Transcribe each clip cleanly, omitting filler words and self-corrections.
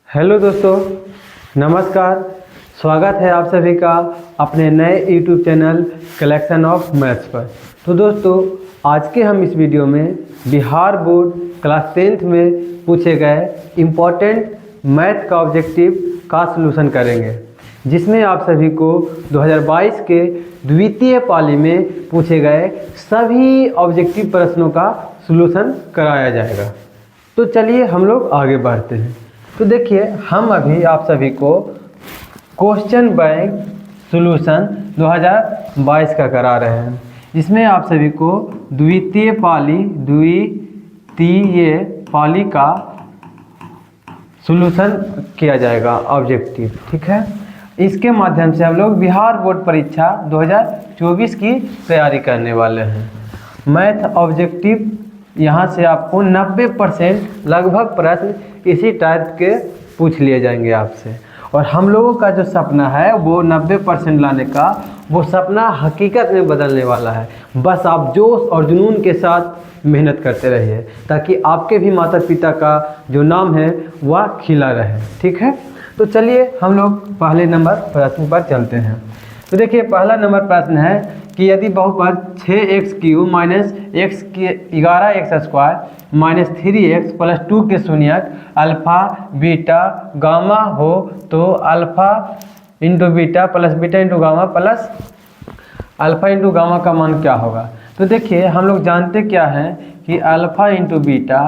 Hello दोस्तों, नमस्कार। स्वागत है आप सभी का अपने नए YouTube channel collection of maths पर। तो दोस्तों, आज के हम इस वीडियो में बिहार बोर्ड क्लास 10th में पूछे गए इम्पॉर्टेंट मैथ का ऑब्जेक्टिव का सलूशन करेंगे, जिसमें आप सभी को 2022 के द्वितीय पाली में पूछे गए सभी ऑब्जेक्टिव प्रश्नों का सलूशन कराया जाएगा। तो चलिए हम लोग आगे बढ़ते हैं। तो देखिए, हम अभी आप सभी को क्वेश्चन बैंक सॉल्यूशन 2022 का करा रहे हैं, जिसमें आप सभी को द्वितीय पाली का सॉल्यूशन किया जाएगा ऑब्जेक्टिव। ठीक है, इसके माध्यम से हम लोग बिहार बोर्ड परीक्षा 2024 की तैयारी करने वाले हैं। मैथ ऑब्जेक्टिव यहाँ से आपको 90% लगभग प्रश्न इसी टाइप के पूछ लिए जाएंगे आपसे, और हम लोगों का जो सपना है वो 90% लाने का, वो सपना हकीकत में बदलने वाला है। बस आप जोश और जुनून के साथ मेहनत करते रहिए, ताकि आपके भी माता पिता का जो नाम है वह खिला रहे। ठीक है, तो चलिए हम लोग पहले नंबर प्रश्न पर चलते हैं। तो देखिए, पहला नंबर प्रश्न है कि यदि बहुपद 6x³ minus x11x² minus 3x plus 2 के शून्यक अल्फा बीटा गामा हो, तो alpha into beta plus beta into gamma plus alpha into gamma का मान क्या होगा। तो देखिए, हम लोग जानते क्या हैं कि alpha into beta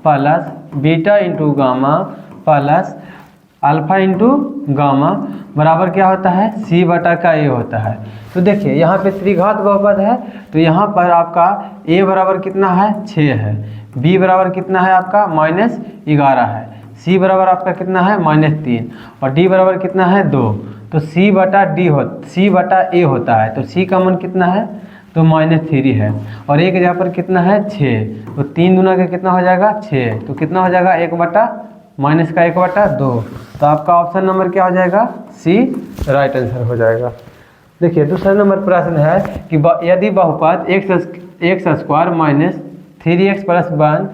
plus beta into gamma plus alpha into gamma बराबर क्या होता है, c बटा का a होता है। तो देखिए, यहाँ पे त्रिघात बहुपद है, तो यहाँ पर आपका a बराबर कितना है, 6 है, b बराबर कितना है आपका -11 है, c बराबर आपका कितना है -3, और d बराबर कितना है 2। तो c बटा a होता है, तो c का मान कितना है, तो -3 है, और एक जगह पर कितना है 6, तो 3 दूना का कितना हो जाएगा 6, तो कितना हो जाएगा 1/-2। तो आपका ऑप्शन नंबर क्या हो जाएगा, सी राइट आंसर हो जाएगा। देखिए, दूसरा नंबर प्रश्न है कि यदि बहुपद x² minus 3x plus 1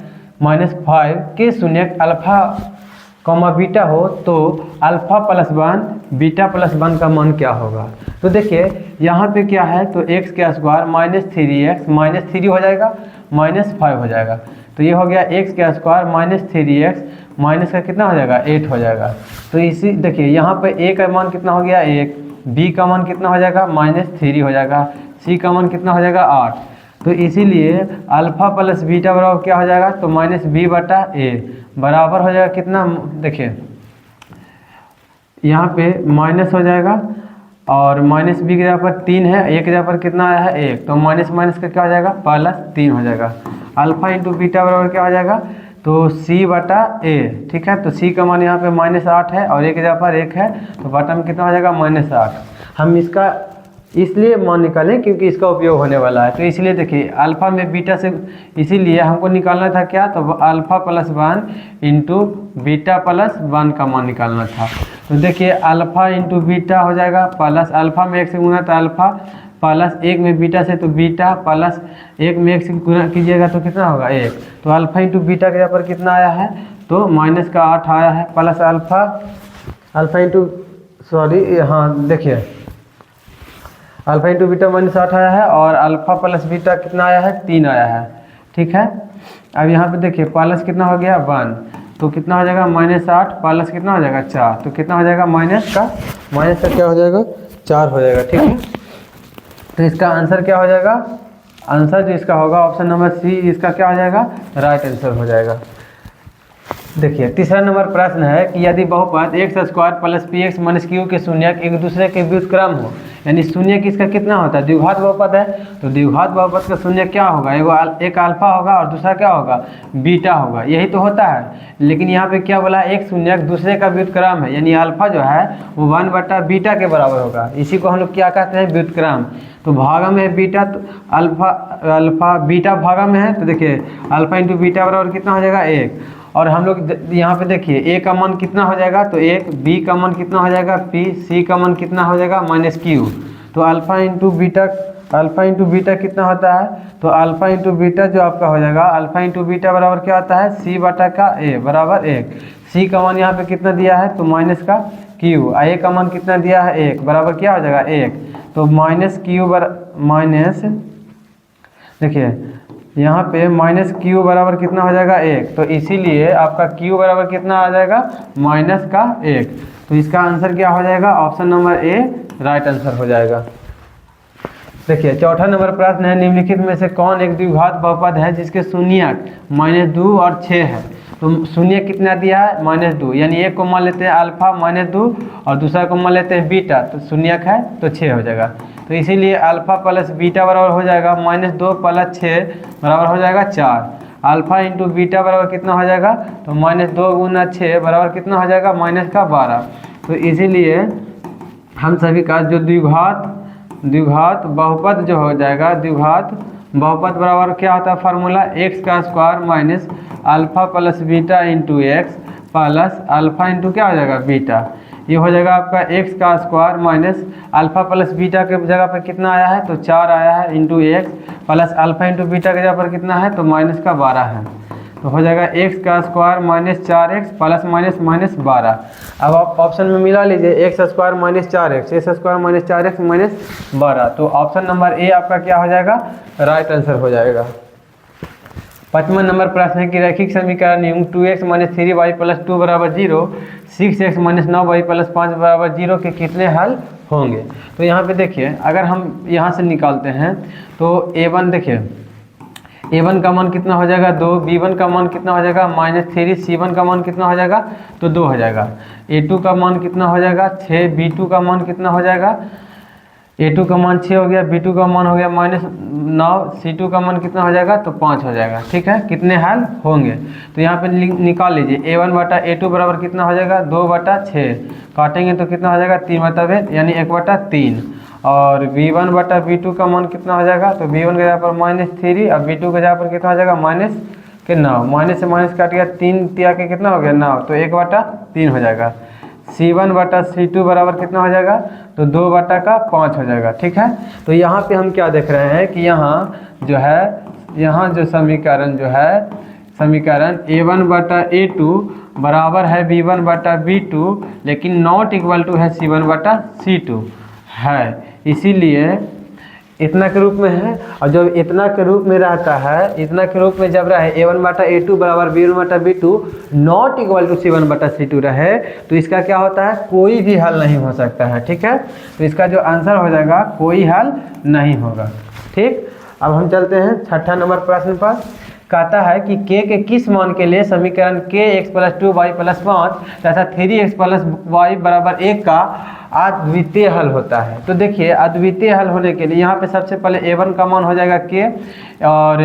minus 5 के शून्यक अल्फा कॉमा बीटा हो, तो अल्फा प्लस 1 बीटा प्लस 1 का मान क्या होगा। तो देखिए, यहाँ पे क्या है, तो x² माइनस 3x माइनस 3 हो जाएगा माइनस 5 हो जाएगा, तो ये हो गया x² माइनस 3x माइनस का कितना हो जाएगा 8 हो जाएगा। तो इसी देखिए, यहाँ पे a का मान कितना हो गया 1, b का मान कितना हो जाएगा -3 हो जाएगा, c का मान कितना हो जाएगा 8। तो इसीलिए अल्फा प्लस बीटा बराबर क्या हो जाएगा, तो -b/a बराबर हो जाएगा कितना, देखिए यहाँ पे माइनस हो जाएगा, और माइनस b की जगह पर 3 है, एक जगह पर कितना आया है 1, तो माइनस माइनस का क्या हो जाएगा +3 हो जाएगा। अल्फा इंटू बीटा बराबर क्या हो जाएगा, तो c/a। ठीक है, तो c का मान यहाँ पे -8 है, और एक जगह पर 1 है, तो बटा में कितना हो जाएगा -8। हम इसका इसलिए मान निकालें क्योंकि इसका उपयोग होने वाला है। तो इसलिए देखिए, अल्फा में बीटा से इसीलिए हमको निकालना था क्या, तो alpha plus 1 into beta plus 1 का मान निकालना था। तो देखिए, अल्फा इंटू बीटा हो जाएगा प्लस अल्फा में 1 से गुना तो अल्फा प्लस 1 में बीटा से तो बीटा प्लस 1 में 1 से गुना कीजिएगा तो कितना होगा 1। तो अल्फा इंटू बीटा के यहाँ पर कितना आया है, तो -8 आया है, प्लस अल्फा इंटू देखिए अल्फा इंटू बीटा -8 आया है, और अल्फा प्लस बीटा कितना आया है 3 आया है। ठीक है, अब यहाँ पे देखिए प्लस कितना हो गया 1, तो कितना हो जाएगा -8 प्लस कितना हो जाएगा 4, तो कितना हो जाएगा माइनस का क्या हो जाएगा 4 हो जाएगा। ठीक है, तो इसका आंसर क्या हो जाएगा, आंसर जो इसका होगा ऑप्शन नंबर सी, इसका क्या हो जाएगा राइट आंसर हो जाएगा। देखिए, तीसरा नंबर प्रश्न है कि यदि बहुपद x² plus px minus q के शून्यक एक दूसरे के व्युत्क्रम हो, यानी शून्यक इसका कितना होता है, द्विघात बहुपद है, तो द्विघात बहुपद का शून्यक क्या होगा, एक अल्फा होगा और दूसरा क्या होगा बीटा होगा, यही तो होता है। लेकिन यहाँ पे क्या बोला, एक शून्यक दूसरे का व्युत्क्रम है, यानी अल्फा जो है वो 1/बीटा के बराबर होगा, इसी को हम लोग क्या कहते हैं व्युत्क्रम। तो भागा में है बीटा, तो अल्फा बीटा भागा में है, तो देखिए अल्फा इंटू बीटा बराबर कितना हो जाएगा 1, और हम लोग यहाँ पे देखिए a का मान कितना हो जाएगा, तो 1, b का मान कितना हो जाएगा p, c का मान कितना हो जाएगा -q। तो अल्फा इंटू बीटा कितना होता है, तो अल्फा इंटू बीटा जो आपका हो जाएगा, अल्फा इंटू बीटा बराबर क्या होता है c/a बराबर 1। सी का मान यहाँ पे कितना दिया है तो माइनस का क्यू, ए का मान कितना दिया है 1 बराबर क्या हो जाएगा 1, तो माइनस क्यू माइनस देखिए यहाँ पे माइनस क्यू बराबर कितना हो जाएगा 1, तो इसीलिए आपका क्यू बराबर कितना आ जाएगा माइनस का 1। तो इसका आंसर क्या हो जाएगा ऑप्शन नंबर ए राइट आंसर हो जाएगा। देखिए चौथा नंबर प्रश्न है, निम्नलिखित में से कौन एक द्विघात बहुपद है जिसके शून्यक -2 और 6 है। तो शून्य कितना दिया है -2, यानी एक को मान लेते हैं अल्फा -2 और दूसरा को मान लेते हैं बीटा, तो शून्यक है तो 6 हो जाएगा। तो इसीलिए अल्फा प्लस बीटा बराबर हो जाएगा -2 + 6 बराबर हो जाएगा 4। अल्फा इंटू बीटा बराबर कितना हो जाएगा तो -2 × 6 बराबर कितना हो जाएगा -12। तो इसीलिए हम सभी का जो द्विघात बहुपद जो हो जाएगा, द्विघात बहुपद बराबर क्या होता है formula x² minus alpha plus beta into x plus alpha into क्या हो जाएगा बीटा। ये हो जाएगा आपका x² minus alpha plus beta के जगह पर कितना आया है तो 4 आया है into x plus alpha into beta के जगह पर कितना है तो -12 है। तो हो जाएगा x² minus 4x plus minus 12। अब आप ऑप्शन में मिला लीजिए x² minus 4x, x² minus 4x minus 12, तो ऑप्शन नंबर ए आपका क्या हो जाएगा राइट आंसर हो जाएगा। 5वां नंबर प्रश्न है कि रैखिक समीकरण नियम 2x - 3y + 2 = 0, 6x - 9y + 5 = 0 के कितने हल होंगे। तो यहाँ पे देखिए अगर हम यहाँ से निकालते हैं तो a1 देखिए a1 का मान कितना हो जाएगा 2, b1 का मान कितना हो जाएगा -3, c1 का मान कितना हो जाएगा तो 2 हो जाएगा, a2 का मान कितना हो जाएगा 6, b2 का मान कितना हो जाएगा a2 का मान 6 हो गया, b2 का मान हो गया -9, c2 का मान कितना हो जाएगा तो 5 हो जाएगा। ठीक है, कितने हल होंगे तो यहाँ पे निकाल लीजिए a1 बटा a2 बराबर कितना हो जाएगा 2/6, काटेंगे तो कितना हो जाएगा 3/1 यानी 1/3, और b1 बटा b2 का मान कितना हो जाएगा तो b1 के जगह पर -3 और b2 के जगह पर कितना हो जाएगा -9, माइनस से माइनस काट गया 3 तिया के कितना हो गया 9, तो 1/3 हो जाएगा। c1 बटा c2 बराबर कितना हो जाएगा तो 2/5 हो जाएगा। ठीक है, तो यहाँ पे हम क्या देख रहे हैं कि यहाँ जो समीकरण जो है समीकरण a1 बटा a2 बराबर है b1 बटा b2, लेकिन नॉट इक्वल टू है c1 बटा c2 है, इसीलिए इतना के रूप में है। और जब इतना के रूप में रहता है, इतना के रूप में जब रहे a1 बटा a2 बराबर b1 बटा b2 not equal to c1 बटा c2 रहे, तो इसका क्या होता है कोई भी हल नहीं हो सकता है। ठीक है, तो इसका जो आंसर हो जाएगा कोई हल नहीं होगा। ठीक, अब हम चलते हैं 6ठा नंबर प्रश्न पर। कहता है कि k के किस मान के लिए समीकरण kx + 2y + 5 तथा 3x + y = 1 का अद्वितीय हल होता है। तो देखिए अद्वितीय हल होने के लिए यहाँ पे सबसे पहले a1 का मान हो जाएगा k, और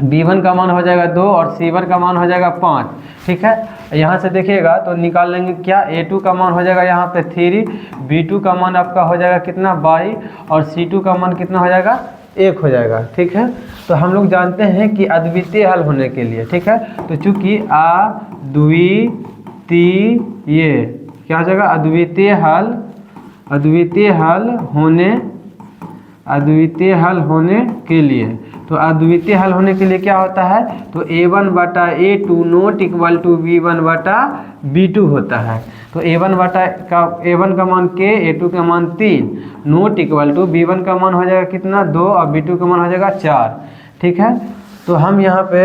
b1 का मान हो जाएगा 2 और c1 का मान हो जाएगा 5। ठीक है, यहाँ से देखिएगा तो निकाल लेंगे क्या, a2 का मान हो जाएगा यहाँ पे 3, b2 का मान आपका हो जाएगा कितना 22 और c2 का मान कितना हो जाएगा 1 हो जाएगा। ठीक है, तो हम लोग जानते हैं कि अद्वितीय हल होने के लिए, ठीक है, तो चूंकि अद्वितीय क्या हो जाएगा अद्वितीय हल होने के लिए, तो अद्वितीय हल होने के लिए क्या होता है तो a1 बटा a2 not equal to b1 बटा b2 होता है। तो a1 का मान k, a2 का मान 3 नॉट इक्वल टू b1 का मान हो जाएगा कितना 2 और b2 का मान हो जाएगा 4। ठीक है, तो हम यहाँ पे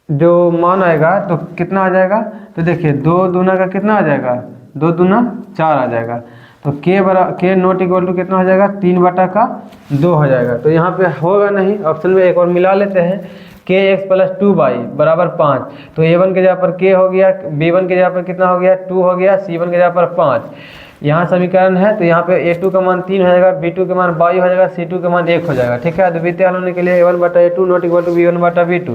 जो मान आएगा तो कितना आ जाएगा, तो देखिए 2 दूना का कितना आ जाएगा 2 दूना 4 आ जाएगा, तो k नॉट इक्वल टू कितना हो जाएगा 3/2 हो जाएगा। तो यहाँ पे होगा नहीं, ऑप्शन में एक और मिला लेते हैं, kx + 2y = 5, तो a1 के जगह पर k हो गया, b1 के जगह पर कितना हो गया 2 हो गया, c1 के जगह पर 5। यहाँ समीकरण है तो यहाँ पे a2 का मान 3 हो जाएगा, b2 का मान 22 हो जाएगा, c2 का मान 1 हो जाएगा। ठीक है, अद्वितीय हल होने के लिए a1 बटा a2 not equal to b1 बटा b2,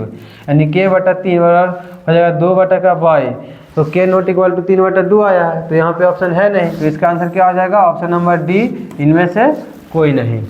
यानी k बटा 3 बराबर हो जाएगा 2/22, तो k नॉट इक्वल टू 3/2 आया है, तो यहाँ पे ऑप्शन है नहीं, तो इसका आंसर क्या हो जाएगा ऑप्शन नंबर डी, इनमें से कोई नहीं।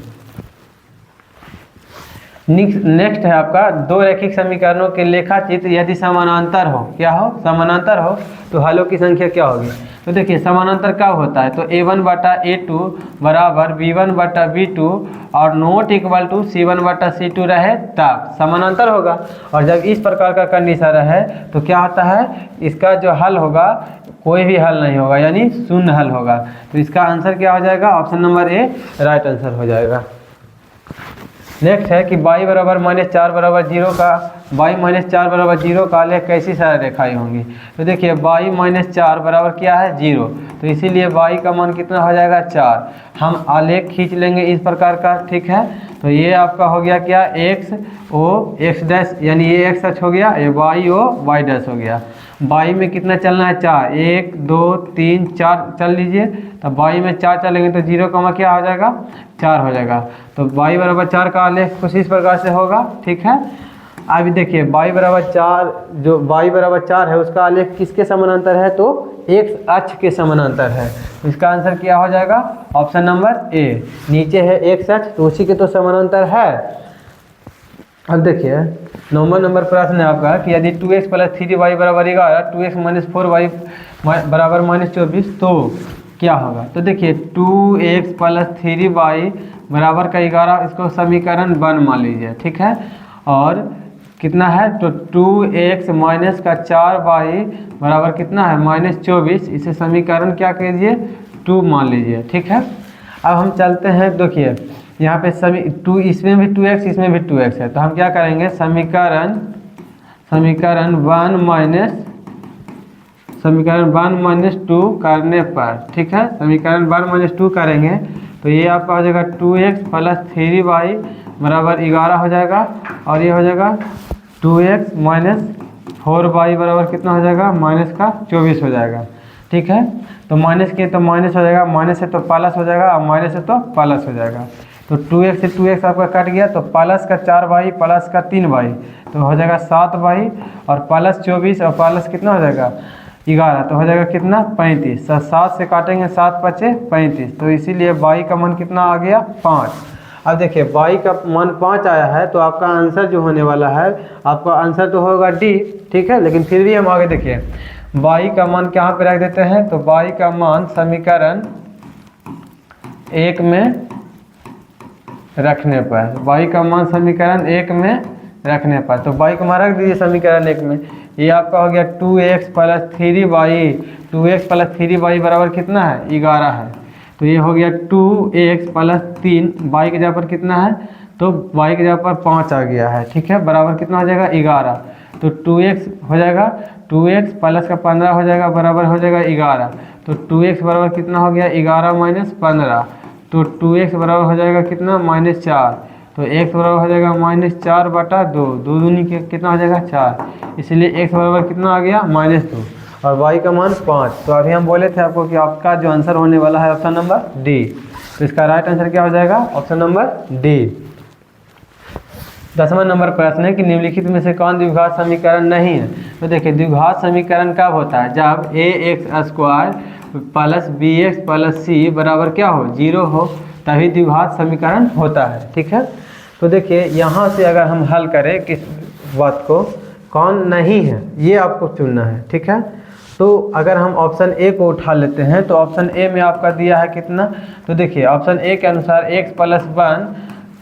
नेक्स्ट है आपका दो रैखिक समीकरणों के लेखा चित्र यदि समानांतर हो, क्या हो समानांतर हो तो हलों की संख्या क्या होगी। तो देखिए समानांतर कब होता है, तो A1 बटा A2 बराबर B1 बटा B2 और नॉट इक्वल टू C1 बटा C2 रहे तब समानांतर होगा। और जब इस प्रकार का कंडीशन रहे तो क्या होता है, इसका जो हल होगा कोई भी हल नहीं होगा, यानी शून्य हल होगा। तो इसका आंसर क्या हो जाएगा, ऑप्शन नंबर ए राइट आंसर हो जाएगा। नेक्स्ट है कि y बराबर -4 बराबर 0 का y -4 बराबर 0 का आलेख कैसी सारी रेखाएं होंगी। तो देखिए y -4 बराबर क्या है 0, तो इसीलिए y का मान कितना हो जाएगा 4। हम आलेख खींच लेंगे इस प्रकार का, ठीक है। तो ये आपका हो गया क्या x o x डैश, यानी ये x अक्ष हो गया, ये y o y डैश हो गया। y में कितना चलना है 4, 1 2 3 4 चल लीजिए। तब y में 4 चलेंगे तो 0 का क्या हो जाएगा 4 हो जाएगा। तो y बराबर 4 का आलेख कुछ इस प्रकार से होगा, ठीक है। अभी देखिए y बराबर 4, जो y बराबर 4 है उसका आलेख किसके समानांतर है, तो x अक्ष के समानांतर है। तो इसका आंसर क्या हो जाएगा, ऑप्शन नंबर ए। नीचे है x अक्ष तो उसी के तो समानांतर है। अब देखिए 9वां नंबर प्रश्न है आपका कि यदि 2x प्लस 3y बराबर 11, 2x माइनस 4y बराबर -24 तो क्या होगा। तो देखिए 2x प्लस 3y बराबर का 11, इसको समीकरण 1 मान लीजिए, ठीक है। और कितना है, तो 2x माइनस का 4y बराबर कितना है -24, इसे समीकरण क्या कीजिए 2 मान लीजिए, ठीक है। अब हम चलते हैं, देखिए यहाँ पे सभी 2, इसमें भी 2x इसमें भी 2x है, तो हम क्या करेंगे समीकरण 1 माइनस 2 करने पर, ठीक है, समीकरण 1 माइनस 2 करेंगे तो ये आपका हो जाएगा 2x प्लस 3y बराबर 11 हो जाएगा। और ये हो जाएगा 2x माइनस 4y बराबर कितना हो जाएगा -24 हो जाएगा, ठीक है। तो माइनस के तो माइनस हो जाएगा, माइनस से तो प्लस हो जाएगा और माइनस से तो प्लस हो जाएगा। तो 2x से 2x आपका कट गया, तो प्लस का 4y प्लस का 3y तो हो जाएगा 7y और प्लस 24 और प्लस कितना हो जाएगा 11, तो हो जाएगा कितना 35। 7 से काटेंगे 7 बचे 35, तो इसीलिए y का मान कितना आ गया 5। अब देखिए y का मान 5 आया है तो आपका आंसर जो होने वाला है, आपका आंसर तो होगा डी, ठीक है। लेकिन फिर भी हम आगे देखिए y का मान कहाँ पे रख देते हैं, तो y का मान समीकरण 1 में रखने पर, y का मान समीकरण 1 में रखने पर, तो y को मान रख दीजिए समीकरण 1 में। ये आपका हो गया 2x plus 3y, 2x plus 3y बराबर कितना है 11 है। तो ये हो गया 2x प्लस 3y के जगह पर कितना है, तो y के जगह पर 5 आ गया है, ठीक है, बराबर कितना हो जाएगा 11। तो 2x हो जाएगा, 2x प्लस का 15 हो जाएगा बराबर हो जाएगा 11। तो 2x बराबर कितना हो गया 11 माइनस 15, तो 2x बराबर हो जाएगा कितना -4। तो x बराबर हो जाएगा -4 बटा 2, 2 दूनी के कितना हो जाएगा 4, इसलिए x बराबर कितना आ गया -2 और y का मान 5। तो अभी हम बोले थे आपको कि आपका जो आंसर होने वाला है ऑप्शन नंबर डी। तो इसका राइट आंसर क्या हो जाएगा, ऑप्शन नंबर डी। 10वां नंबर प्रश्न है कि निम्नलिखित में से कौन द्विघात समीकरण नहीं है। तो देखिए द्विघात समीकरण कब होता है, जब ax² plus bx plus c बराबर क्या हो 0 हो, तभी द्विघात समीकरण होता है, ठीक है। तो देखिए यहाँ से अगर हम हल करें किस बात को, कौन नहीं है ये आपको चुनना है, ठीक है। तो अगर हम ऑप्शन ए को उठा लेते हैं तो ऑप्शन ए में आपका दिया है कितना, तो देखिए ऑप्शन ए के अनुसार x प्लस 1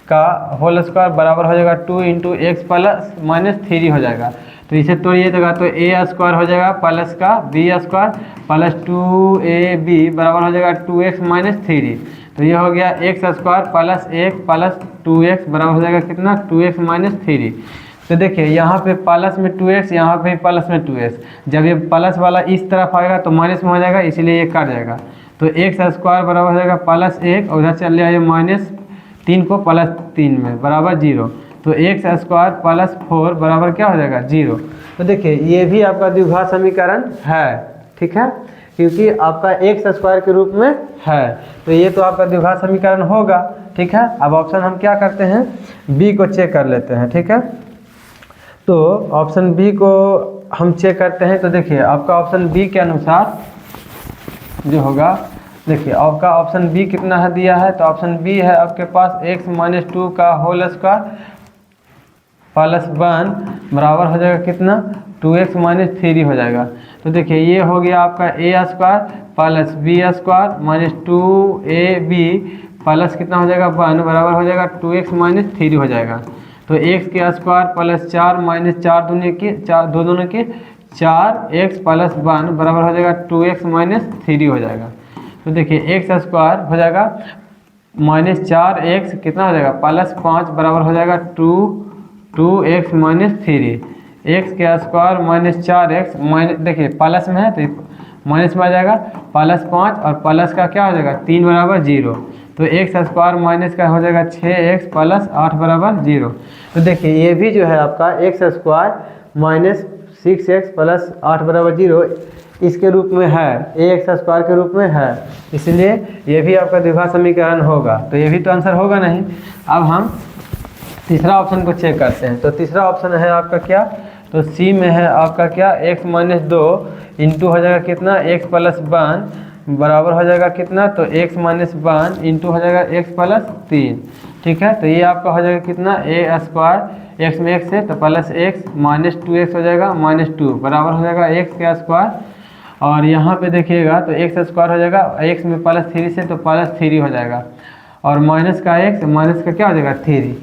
का होल स्क्वायर बराबर हो जाएगा 2 इंटू एक्स प्लस -3 हो जाएगा। तो इसे तोड़िएगा तो a स्क्वायर हो जाएगा प्लस का b स्क्वायर प्लस 2ab बराबर हो जाएगा 2x माइनस 3। तो ये हो गया x square plus 1 plus 2x बराबर हो जाएगा कितना 2x माइनस 3। तो देखिए यहाँ पे प्लस में 2x, यहाँ पे प्लस में 2x, जब ये प्लस वाला इस तरफ आएगा तो माइनस में हो जाएगा, इसीलिए ये कट जाएगा। तो x स्क्वायर बराबर हो जाएगा प्लस 1 और उधर चल जाएगा -3 को प्लस 3 में बराबर 0। तो x स्क्वायर प्लस 4 बराबर क्या हो जाएगा 0। तो देखिए ये भी आपका द्विघात समीकरण है, ठीक है, क्योंकि आपका x स्क्वायर के रूप में है, तो ये तो आपका द्विघात समीकरण होगा, ठीक है। अब ऑप्शन हम क्या करते हैं, बी को चेक कर लेते हैं, ठीक है। तो ऑप्शन बी को हम चेक करते हैं, तो देखिए आपका ऑप्शन बी के अनुसार जो होगा, देखिए आपका ऑप्शन बी कितना है दिया है, तो ऑप्शन बी है आपके पास x माइनस 2 का होल स्क्वायर प्लस 1 बराबर हो जाएगा कितना 2x माइनस 3 हो जाएगा। तो देखिए ये हो गया आपका A square plus B square minus 2ab plus कितना हो जाएगा 1 बराबर हो जाएगा 2x माइनस 3 हो जाएगा। तो x के स्क्वायर प्लस 4 माइनस 4 दूनी के 4 दो दोनों के 4x प्लस 1 बराबर हो जाएगा 2x माइनस 3 हो जाएगा। तो देखिए x स्क्वायर हो जाएगा माइनस 4x कितना हो जाएगा प्लस 5 बराबर हो जाएगा 2x माइनस 3। x के स्क्वायर माइनस 4x माइनस देखिए प्लस में है तो माइनस में आ जाएगा प्लस 5 और प्लस का क्या हो जाएगा 3 बराबर 0। तो x स्क्वायर माइनस का हो जाएगा 6x प्लस 8 बराबर 0। तो देखिए ये भी जो है आपका x square minus 6x plus 8 बराबर 0 इसके रूप में है, ax स्क्वायर के रूप में है, इसलिए ये भी आपका द्विघात समीकरण होगा। तो ये भी तो आंसर होगा नहीं। अब हम तीसरा ऑप्शन को चेक करते हैं। तो तीसरा ऑप्शन है आपका क्या, तो सी में है आपका क्या x माइनस 2 इंटू हो जाएगा कितना x प्लस 1 बराबर हो जाएगा कितना, तो x माइनस 1 इंटू हो जाएगा x प्लस 3। ठीक है, तो ये आपका हो जाएगा कितना a स्क्वायर x में x है तो प्लस x माइनस 2x हो जाएगा माइनस 2 बराबर हो जाएगा x का स्क्वायर। और यहाँ पे देखिएगा तो x स्क्वायर हो जाएगा x में प्लस 3 से तो प्लस 3 हो जाएगा और माइनस का x माइनस का क्या हो जाएगा 3।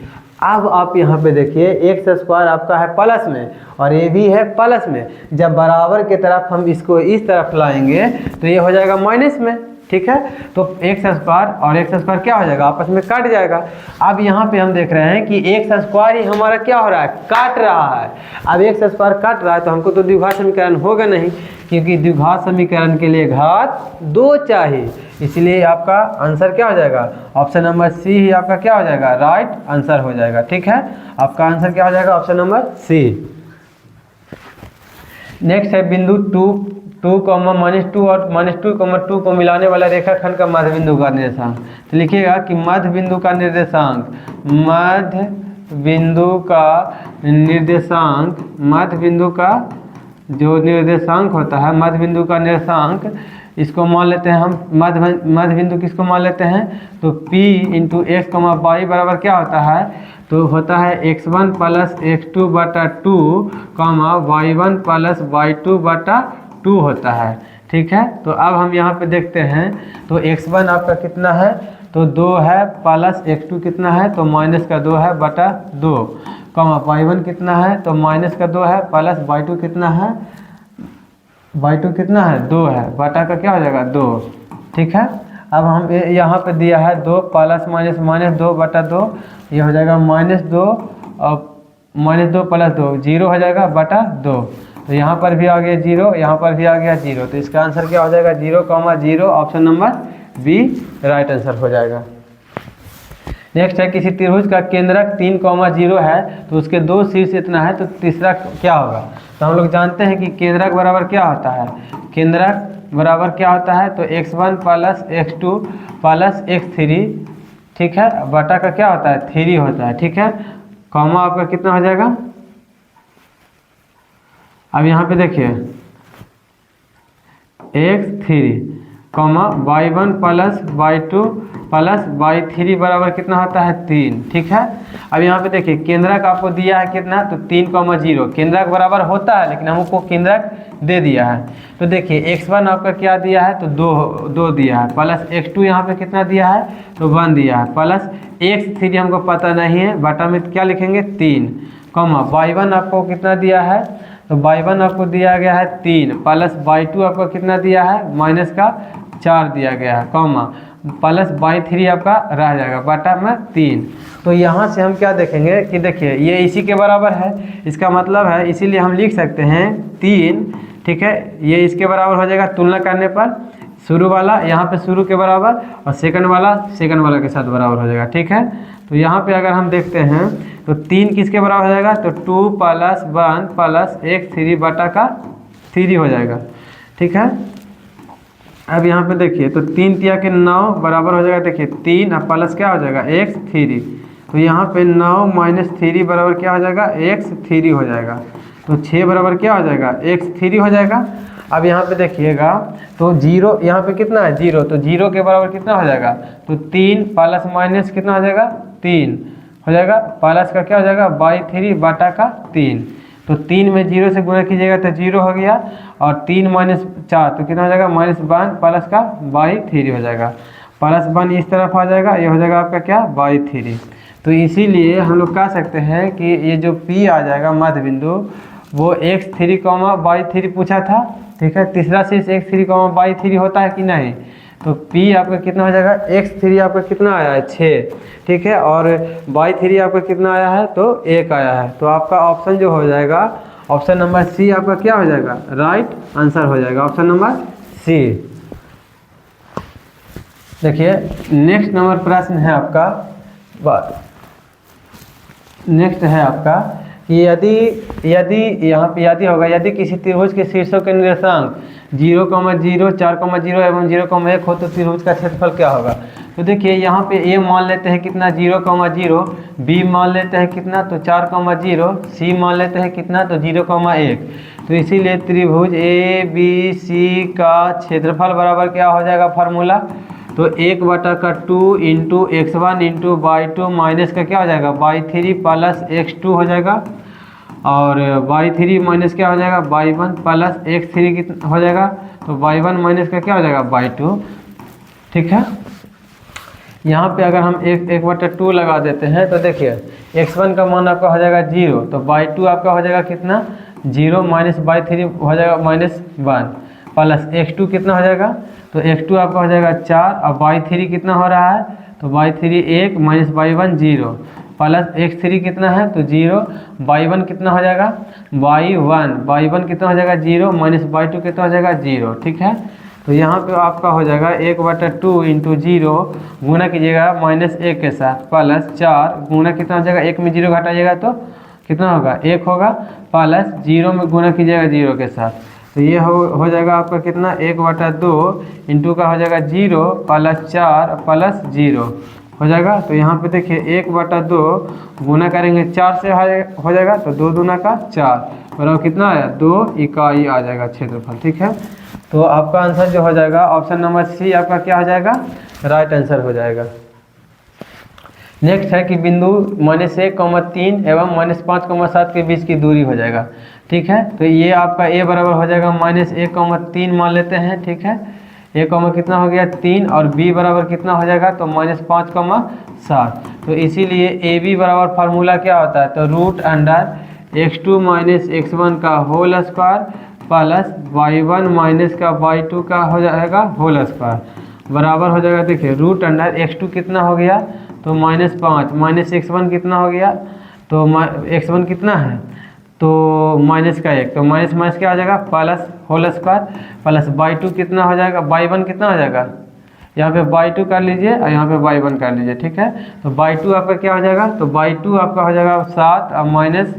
अब आप यहाँ पे देखिए एक्स स्क्वायर आपका है प्लस में और ये भी है प्लस में, जब बराबर के तरफ हम इसको इस तरफ लाएंगे तो ये हो जाएगा माइनस में। ठीक है, तो एक्स स्क्वायर और एक्स स्क्वायर क्या हो जाएगा आपस में कट जाएगा। अब यहाँ पे हम देख रहे हैं कि एक्स स्क्वायर ही हमारा क्या हो रहा है काट रहा है। अब एक्स स्क्वायर काट रहा है तो हमको तो द्विघात समीकरण होगा नहीं, क्योंकि द्विघात समीकरण के लिए घात 2 चाहिए, इसलिए आपका आंसर क्या हो जाएगा ऑप्शन नंबर सी ही आपका क्या हो जाएगा राइट आंसर हो जाएगा। ठीक है, आपका आंसर क्या हो जाएगा ऑप्शन नंबर सी। नेक्स्ट है बिंदु 2 माइनस 2 और माइनस 2 को मिलाने वाला रेखाखंड का मध्य बिंदु का निर्देशांक। तो लिखिएगा कि मध्य बिंदु का निर्देशांक, मध्य बिंदु का जो निर्देशांक होता है, मध्य बिंदु का निर्देशांक इसको मान लेते हैं हम, मध्य बिंदु किसको मान लेते हैं, तो P इंटू एक्स वाई बराबर क्या होता है, तो होता है x1 प्लस x2 बटा 2 y1 प्लस y2 बटा 2 होता है। ठीक है, तो अब हम यहाँ पे देखते हैं तो x1 आपका कितना है, तो 2 है प्लस x2 कितना है, तो माइनस का 2 है बटा 2 y1 कितना है, तो माइनस का 2 है प्लस y2 कितना है, y2 कितना है 2 है बटा का क्या हो जाएगा 2। ठीक है, अब हम यहाँ पे दिया है 2 प्लस माइनस माइनस 2 बटा 2, ये हो जाएगा माइनस 2 और माइनस 2 प्लस 2 0 हो जाएगा बटा 2। तो यहाँ पर भी आ गया 0, यहाँ पर भी आ गया 0, तो इसका आंसर क्या हो जाएगा 0,0। Option number B right answer हो जाएगा। नेक्स्ट है किसी त्रिभुज का केंद्रक 3,0 है तो उसके 2 शीर्ष इतना है, तो तीसरा क्या होगा। तो हम लोग जानते हैं कि केंद्रक बराबर क्या होता है, केंद्रक बराबर क्या होता है, तो x1 plus x2 plus x3। ठीक है, बटा का क्या होता है 3 होता है। ठीक है, कॉमा आपका कितना हो जाएगा, अब यहाँ पे देखिए x3 y1 plus y2 plus y3 बराबर कितना होता है 3। ठीक है, अब यहाँ पे देखिए केंद्रक आपको दिया है कितना, तो 3,0 केंद्रक बराबर होता है लेकिन हमको केंद्रक दे दिया है। तो देखिए x1 आपका क्या दिया है, तो 2 दिया है, प्लस x2 यहाँ पे कितना दिया है, तो 1 दिया है, प्लस x3 हमको पता नहीं है, बटा में क्या लिखेंगे 3, y1 आपको कितना दिया है, तो y1 आपको दिया गया है 3 प्लस y2 आपको कितना दिया है माइनस का 4 दिया गया है, प्लस y3 आपका रह जाएगा बटा में 3। तो यहाँ से हम क्या देखेंगे कि देखिए ये इसी के बराबर है, इसका मतलब है इसीलिए हम लिख सकते हैं 3। ठीक है, ये इसके बराबर हो जाएगा तुलना करने पर, शुरू वाला यहाँ पे शुरू के बराबर और सेकंड वाला के साथ बराबर हो जाएगा। ठीक है, तो यहाँ पे अगर हम देखते हैं तो 3 किसके बराबर हो जाएगा, तो 2 प्लस 1 प्लस x3 बटा का 3 हो जाएगा। ठीक है, अब यहाँ पे देखिए तो 3 तिया के 9 बराबर हो जाएगा, देखिए 3 अब प्लस क्या हो जाएगा x3, तो यहाँ पे 9 माइनस 3 बराबर क्या हो जाएगा x3 हो जाएगा, तो 6 बराबर क्या हो जाएगा x3 हो जाएगा। अब यहाँ पे देखिएगा तो 0 यहाँ पे कितना है 0, तो 0 के बराबर कितना हो जाएगा, तो 3 प्लस माइनस कितना हो जाएगा 3 हो जाएगा, प्लस का क्या हो जाएगा y3 बटा का 3। तो 3 में 0 से गुणा कीजिएगा तो 0 हो गया, और 3 माइनस 4 तो कितना हो जाएगा -1 प्लस का बाई 3 हो जाएगा, +1 इस तरफ आ जाएगा, ये हो जाएगा आपका क्या बाई 3। तो इसीलिए हम लोग कह सकते हैं कि ये जो P आ जाएगा मध्य बिंदु वो x3, बाई 3 पूछा था, ठीक है। तीसरा शीर्ष x3, बाई 3 होता है कि नहीं, तो P आपका कितना हो जाएगा, x3 आपका कितना आया है 6, ठीक है, और बाई 3 आपका कितना आया है तो 1 आया है। तो आपका ऑप्शन जो हो जाएगा ऑप्शन नंबर सी आपका क्या हो जाएगा, राइट आंसर हो जाएगा ऑप्शन नंबर सी। देखिए नेक्स्ट नंबर प्रश्न है आपका, नेक्स्ट है आपका कि यदि यहाँ पे यदि होगा, यदि किसी त्रिभुज के शीर्षों के निर्देशांक 0, 0, 4, 0 एवं 0, 1 हो तो त्रिभुज का क्षेत्रफल क्या होगा। तो देखिए यहाँ पे ए मान लेते हैं कितना 0, 0, बी मान लेते हैं कितना तो 4, 0, सी मान लेते हैं कितना तो 0, 1। तो इसीलिए त्रिभुज ए बी सी का क्षेत्रफल बराबर क्या हो जाएगा फार्मूला, तो 1/2 into x1 into by 2 minus का क्या हो जाएगा बाई 3 प्लस x2 हो जाएगा, और बाई 3 माइनस क्या हो जाएगा बाई 1 प्लस x3 कितना हो जाएगा तो बाई 1 माइनस का क्या हो जाएगा बाई 2, ठीक है। यहाँ पे अगर हम 1/2 लगा देते हैं तो देखिए x1 का मान आपका हो जाएगा 0, तो बाई 2 आपका हो जाएगा कितना 0 माइनस बाई 3 हो जाएगा -1 प्लस x2 कितना हो जाएगा तो x2 आपका हो जाएगा 4, और बाई 3 कितना हो रहा है तो by 3 1 minus by 1 0 plus x3 कितना है तो 0, बाई 1 कितना हो जाएगा बाई 1 कितना हो जाएगा 0 माइनस बाई 2 कितना हो जाएगा 0, ठीक है। तो यहाँ पे आपका हो जाएगा 1/2 इंटू 0 गुना कीजिएगा -1 के साथ प्लस 4 गुना कितना हो जाएगा, 1 में 0 घटाइएगा तो कितना होगा 1 होगा, प्लस 0 में गुना कीजिएगा 0 के साथ, तो ये हो जाएगा आपका कितना 1/2 इंटू का हो जाएगा 0 प्लस 4 प्लस 0 हो जाएगा। तो यहाँ पे देखिए 1/2 गुना करेंगे 4 से हो जाएगा तो 2 दूना का 4 और कितना आया 2 इकाई आ जाएगा क्षेत्रफल, ठीक है। तो आपका आंसर जो हो जाएगा ऑप्शन नंबर सी आपका क्या हो जाएगा राइट आंसर हो जाएगा। नेक्स्ट है कि बिंदु -1, 3 एवं -5, 7 के बीच की दूरी हो जाएगा, ठीक है। तो ये आपका ए बराबर हो जाएगा -1, 3 मान लेते हैं, ठीक है। ए कितना हो गया 3 और बी बराबर कितना हो जाएगा तो -5, 7। तो इसीलिए ए बी बराबर फार्मूला क्या होता है तो √x2 - x1 का whole square plus y1 minus का y2 का हो जाएगा होल स्क्वायर बराबर हो जाएगा। देखिए √x2 कितना हो गया तो -5 माइनस x1 कितना हो गया तो x1 कितना है तो -1 तो माइनस क्या हो जाएगा plus whole square plus by 2 कितना हो जाएगा बाई 1 कितना हो जाएगा यहाँ पे बाई 2 कर लीजिए और यहाँ पे बाई 1 कर लीजिए, ठीक है। तो बाई 2 आपका क्या हो जाएगा तो बाई 2 आपका हो जाएगा 7 और माइनस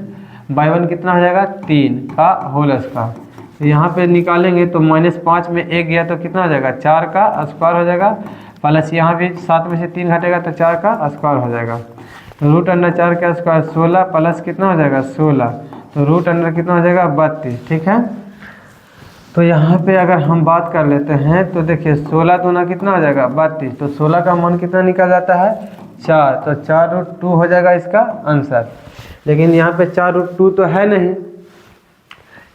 बाई 1 कितना हो जाएगा 3 का होल स्क्वायर। तो यहाँ पे निकालेंगे तो -5 में 1 गया तो कितना हो जाएगा 4 का स्क्वायर हो जाएगा प्लस यहाँ भी 7 में से 3 घटेगा तो 4 का स्क्वायर हो जाएगा। तो √4 का स्क्वायर 16 प्लस कितना हो जाएगा 16 तो √अंडर कितना हो जाएगा 32, ठीक है। तो यहाँ पे अगर हम बात कर लेते हैं तो देखिए 16 दूना कितना हो जाएगा 32, तो 16 का मान कितना निकल जाता है 4, तो 4√2 हो जाएगा इसका आंसर। लेकिन यहाँ पे 4√2 तो है नहीं,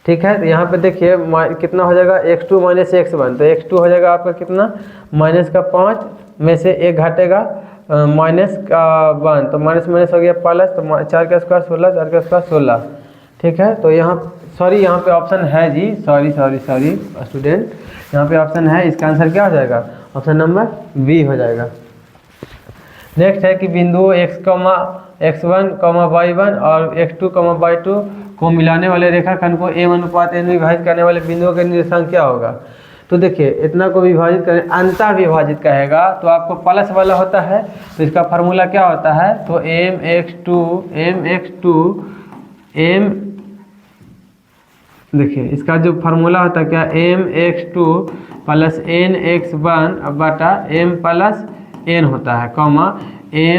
ठीक है। तो यहाँ पे देखिए कितना हो जाएगा x2 - x1, तो x2 हो जाएगा आपका कितना -5 में से 1 घटेगा -1 तो माइनस हो गया प्लस, तो 4 का स्क्वायर 16 4 का स्क्वायर 16, ठीक है। तो यहाँ सॉरी यहाँ पे ऑप्शन है जी, सॉरी स्टूडेंट, यहाँ पे ऑप्शन है, इसका आंसर क्या हो जाएगा ऑप्शन नंबर बी हो जाएगा। नेक्स्ट है कि बिंदु x1, y1 और x2, y2 को मिलाने वाले रेखाखंड को m/n विभाजित करने वाले बिंदुओं का निर्देशांक क्या होगा। तो देखिए इतना को विभाजित करें अंतः विभाजित कहेगा तो आपको प्लस वाला होता है, तो इसका फार्मूला क्या होता है तो देखिए इसका जो फार्मूला होता है क्या mx2 प्लस nx1 बटा m प्लस n होता है,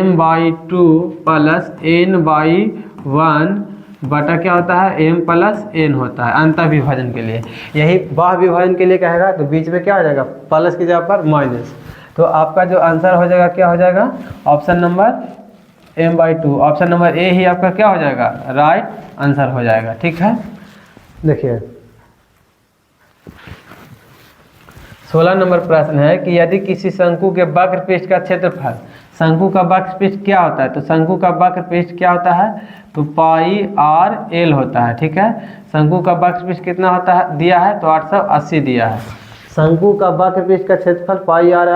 m/2 प्लस n/1 बटा क्या होता है m प्लस n होता है अंतः विभाजन के लिए। यही बाह्य विभाजन के लिए कहेगा तो बीच में क्या हो जाएगा प्लस की जगह पर माइनस। तो आपका जो आंसर हो जाएगा क्या हो जाएगा option number m/2। Option number A ही आपका क्या हो जाएगा, राइट आंसर हो जाएगा। ठीक है, देखिए 16 नंबर प्रश्न है कि यदि किसी शंकु के वक्र पृष्ठ का क्षेत्रफल, शंकु का वक्र पृष्ठ क्या होता है, तो शंकु का वक्र पृष्ठ क्या होता है, तो पाई आर एल होता है। ठीक है, शंकु का वक्र पृष्ठ कितना होता है दिया है, तो 880 दिया है। शंकु का वक्र पृष्ठ का क्षेत्रफल पाई आर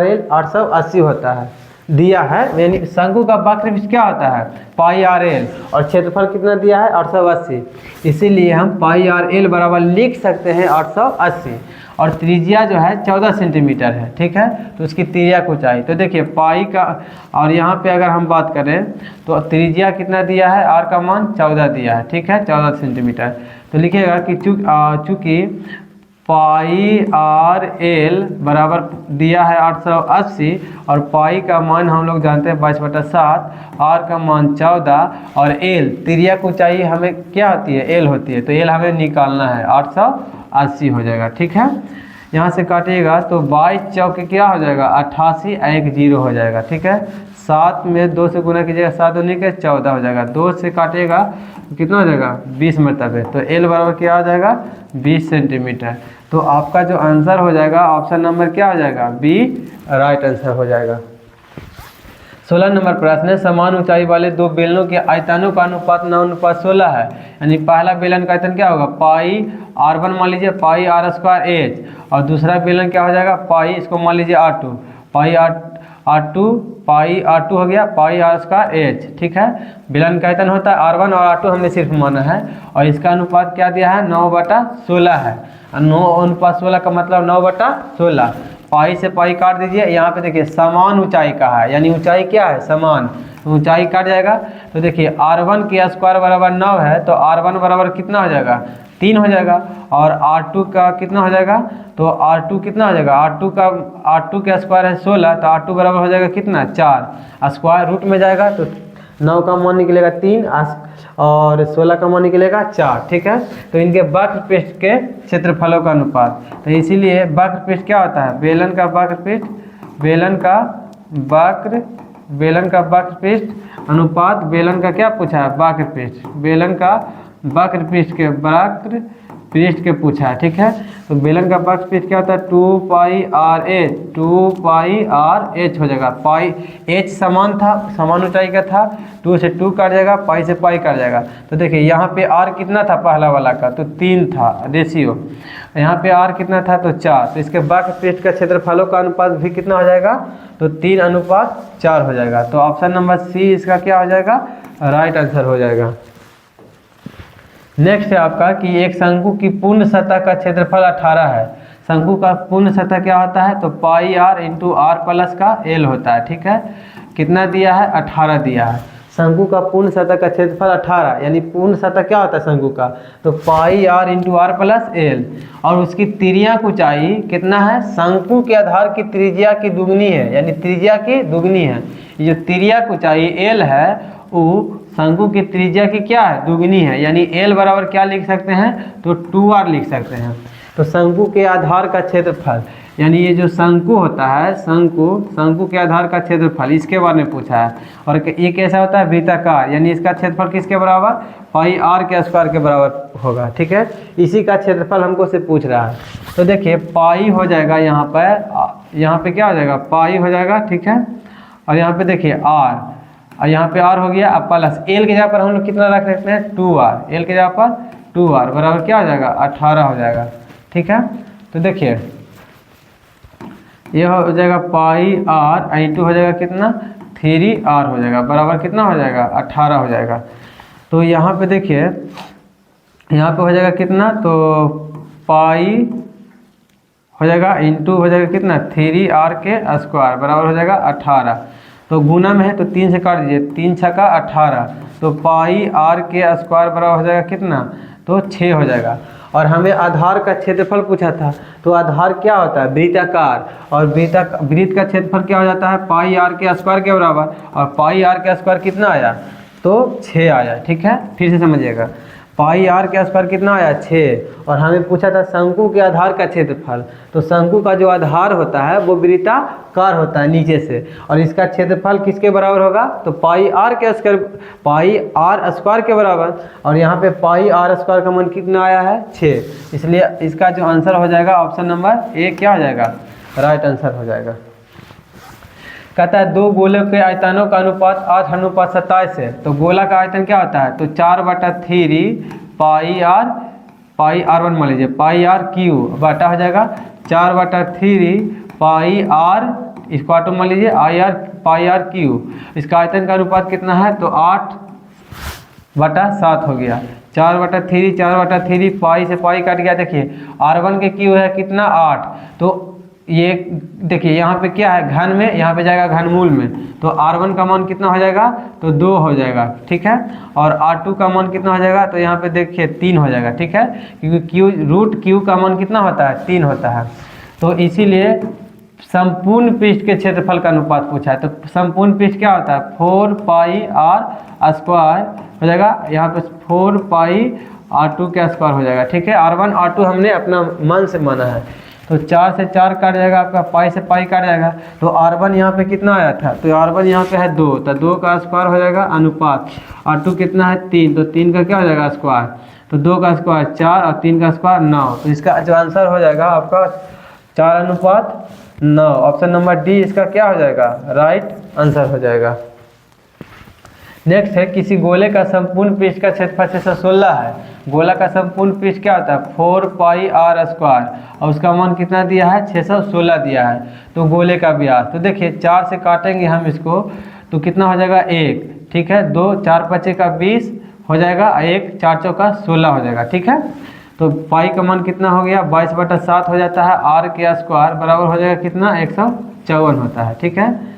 एल 880 होता है, दिया है। यानी शंकु का वक्र पृष्ठ क्या होता है, पाई आर एल, और क्षेत्रफल कितना दिया है, 880। इसीलिए हम पाई आर एल बराबर लिख सकते हैं 880, और त्रिज्या जो है 14 सेंटीमीटर है। ठीक है, तो उसकी त्रिज्या को चाहिए। तो देखिए पाई का, और यहाँ पे अगर हम बात करें तो त्रिज्या कितना दिया है, आर का मान 14 दिया है। ठीक है, 14 सेंटीमीटर। तो लिखिएगा कि चूँकि पाई आर एल बराबर दिया है 880, और पाई का मान हम लोग जानते हैं 22/7, आर का मान 14, और एल त्रिज्या को चाहिए हमें क्या होती है, एल होती है। तो एल हमें निकालना है, 880 हो जाएगा। ठीक है, यहाँ से काटिएगा तो 22 चौके क्या हो जाएगा, 88, 1 0 हो जाएगा। ठीक है, 7 में 2 से गुना कीजिएगा, 7 दूनी के 14 हो जाएगा। 2 से काटिएगा तो कितना हो जाएगा, 20 मरतबे। तो एल बराबर क्या हो जाएगा, 20 सेंटीमीटर। तो आपका जो आंसर हो जाएगा ऑप्शन नंबर क्या हो जाएगा, बी राइट आंसर हो जाएगा। 16 नंबर प्रश्न है, समान ऊंचाई वाले दो बेलनों के आयतनों का अनुपात 9:16 है। यानी पहला बेलन का आयतन क्या होगा, पाई r1 मान लीजिए, पाई r² एच, और दूसरा बेलन क्या हो जाएगा, पाई, इसको मान लीजिए r2, पाई r2 पाई r2 हो गया, पाई r² एच। ठीक है, बेलन का आयतन होता है r1 और r2 हमने सिर्फ माना है, और इसका अनुपात क्या दिया है, 9/16 है। 9:16 का मतलब 9/16। पाई से पाई काट दीजिए, यहाँ पे देखिए समान ऊंचाई का है, यानी ऊंचाई क्या है, समान, ऊंचाई काट जाएगा। तो देखिए r1 के स्क्वायर बराबर 9 है, तो r1 बराबर कितना हो जाएगा, 3 हो जाएगा, और r2 का कितना हो जाएगा, तो r2 कितना हो जाएगा, r2 के स्क्वायर है 16, तो r2 बराबर हो जाएगा कितना, 4, स्क्वायर रूट में जाएगा तो 9 का मान निकलेगा 3 और 16 का मान निकलेगा 4। ठीक है, तो इनके वक्र पृष्ठ के क्षेत्रफलों का अनुपात, तो इसीलिए वक्र पृष्ठ क्या होता है, बेलन का वक्र पृष्ठ, बेलन का वक्र पृष्ठ अनुपात, बेलन का क्या पूछा है, वक्र पृष्ठ, बेलन का वक्र पृष्ठ के पूछा है। ठीक है, तो बेलन का वक्र पृष्ठ क्या होता है, 2 पाई आर एच हो जाएगा। पाई एच समान था, समान ऊंचाई का था, 2 से 2 काट जाएगा, पाई से पाई काट जाएगा। तो देखिए यहाँ पे आर कितना था पहला वाला का, तो 3 था रेशियो, यहाँ पे आर कितना था, तो 4। तो इसके वक्र पृष्ठ का क्षेत्रफलों का अनुपात भी कितना हो जाएगा, तो 3:4 हो जाएगा। तो ऑप्शन नंबर सी इसका क्या हो जाएगा, राइट आंसर हो जाएगा। नेक्स्ट है आपका कि एक शंकु की पूर्ण सतह का क्षेत्रफल 18 है। शंकु का पूर्ण सतह क्या होता है, तो pi R into R plus का एल होता है। ठीक है, कितना दिया है, 18 दिया है। शंकु का पूर्ण सतह का क्षेत्रफल 18, यानी पूर्ण सतह क्या होता है शंकु का, तो pi R into R plus L, और उसकी त्रिज्या को चाहिए कितना है, शंकु के आधार की त्रिज्या की दुगनी है, यानी त्रिज्या की दुगनी है। ये जो त्रिज्या को चाहिए एल है, वो शंकु की त्रिज्या की क्या है, दुगनी है, यानी एल बराबर क्या लिख सकते हैं, तो 2r लिख सकते हैं। तो शंकु के आधार का क्षेत्रफल, यानी ये जो शंकु होता है, शंकु के आधार का क्षेत्रफल, इसके बारे में पूछा है। और ये कैसा होता है, वृत्ताकार, यानी इसका क्षेत्रफल किसके बराबर, पाई आर के स्क्वायर के बराबर होगा। ठीक है, इसी का क्षेत्रफल हमको से पूछ रहा है। तो देखिए पाई हो जाएगा, यहाँ पे क्या हो जाएगा, पाई हो जाएगा। ठीक है, और यहाँ पे देखिए आर, और यहाँ पे आर हो गया, अब प्लस एल के जगह पर हम लोग कितना रख सकते हैं, 2r, एल के जगह पर 2r बराबर क्या हो जाएगा, 18 हो जाएगा। ठीक है, तो देखिए ये हो जाएगा पाई आर इंटू हो जाएगा कितना, 3r हो जाएगा, बराबर कितना हो जाएगा, 18 हो जाएगा। तो यहाँ पे देखिए, यहाँ पे हो जाएगा कितना, तो पाई हो जाएगा इंटू हो जाएगा कितना, 3r के स्क्वायर बराबर हो जाएगा 18। तो गुना में है तो 3 से काट दीजिए, 3 छक्का 18, तो पाई आर के स्क्वायर बराबर हो जाएगा कितना, तो 6 हो जाएगा। और हमें आधार का क्षेत्रफल पूछा था, तो आधार क्या होता है, वृत्ताकार, और वृत्त का क्षेत्रफल क्या हो जाता है, पाई आर के स्क्वायर के बराबर, और पाई आर के स्क्वायर कितना आया, तो 6 आया। ठीक है, फिर से समझिएगा, पाई आर के स्क्वायर कितना आया 6, और हमें पूछा था शंकु के आधार का क्षेत्रफल। तो शंकु का जो आधार होता है वो वृत्ताकार होता है नीचे से, और इसका क्षेत्रफल किसके बराबर होगा, तो पाई आर स्क्वायर के बराबर। और यहाँ पे पाई आर स्क्वायर का मान कितना आया है 6, इसलिए इसका जो आंसर हो जाएगा ऑप्शन नंबर ए क्या हो जाएगा, राइट आंसर हो जाएगा। कहता है 2 गोलों के आयतनों का अनुपात 8:27 है, तो गोला का आयतन क्या होता है, तो 4/3 पाई आर वन मान लीजिए, पाई आर क्यू बटा हो जाएगा 4/3 पाई आर स्क्वायर टू मान लीजिए पाई आर क्यू। इसका आयतन का अनुपात कितना है, तो 8/7 हो गया। 4/3 पाई से पाई कट गया। देखिए R1 के क्यू है कितना 8, तो ये देखिए यहाँ पे क्या है घन में, यहाँ पे जाएगा घनमूल में, तो R1 का मान कितना हो जाएगा, तो 2 हो जाएगा, ठीक है। और R2 का मान कितना हो जाएगा, तो यहाँ पे देखिए 3 हो जाएगा, ठीक है, क्योंकि √Q का मान कितना होता है 3 होता है। तो इसीलिए संपूर्ण पृष्ठ के क्षेत्रफल का अनुपात पूछा है, तो संपूर्ण पृष्ठ क्या होता है 4 पाई आर स्क्वायर हो जाएगा, यहाँ पे 4 पाई R2 के स्क्वायर हो जाएगा, ठीक है। R1 R2 हमने अपना मन से माना है, तो 4 से 4 काट जाएगा आपका, पाई से पाई काट जाएगा, तो R1 यहाँ पे कितना आया था, तो R1 यहाँ पे है 2, तो 2 का स्क्वायर हो जाएगा अनुपात, R2 कितना है 3, तो 3 का क्या हो जाएगा स्क्वायर, तो 2 का स्क्वायर 4 और 3 का स्क्वायर 9। तो इसका जो आंसर हो जाएगा आपका 4:9, ऑप्शन नंबर डी इसका क्या हो जाएगा, राइट आंसर हो जाएगा। नेक्स्ट है किसी गोले का संपूर्ण पृष्ठ का क्षेत्रफल 616 है। गोला का संपूर्ण पृष्ठ क्या होता है 4 पाई आर स्क्वायर, और उसका मान कितना दिया है 616 दिया है। तो गोले का व्यास, तो देखिए 4 से काटेंगे हम इसको, तो कितना हो जाएगा 1, ठीक है, 2 4 5 का 20 हो जाएगा, 1 4 चौका 16 हो जाएगा, ठीक है। तो पाई का मान कितना हो गया 22/7 हो जाता है, आर के स्क्वायर बराबर हो जाएगा कितना 154 होता है, ठीक है।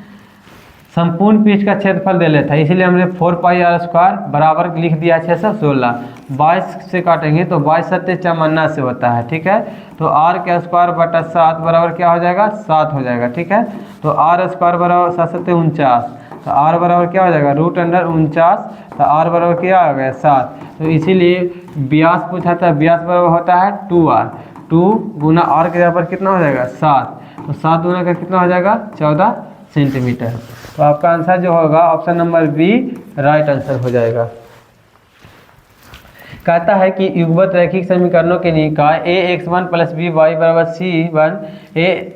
संपूर्ण पृष्ठ का क्षेत्रफल दे लेता है, इसीलिए हमने 4 पाई आर स्क्वायर बराबर लिख दिया 616। 22 से काटेंगे तो 22 7 54 से होता है, ठीक है। तो आर के स्क्वायर बटा 7 बराबर क्या हो जाएगा 7 हो जाएगा, ठीक है। तो आर स्क्वायर बराबर 7 7 49, तो आर बराबर क्या हो जाएगा √49, तो आर बराबर क्या हो गया 7। तो इसीलिए व्यास पूछा था, व्यास बराबर होता है 2r, 2 गुना आर के बराबर कितना हो जाएगा 7, तो 7 गुना का कितना हो जाएगा 14 सेंटीमीटर। तो आपका आंसर जो होगा option number B right answer हो जाएगा। कहता है कि युग्मत रैखिक समीकरणों के निकाय ax1 + by बराबर c1,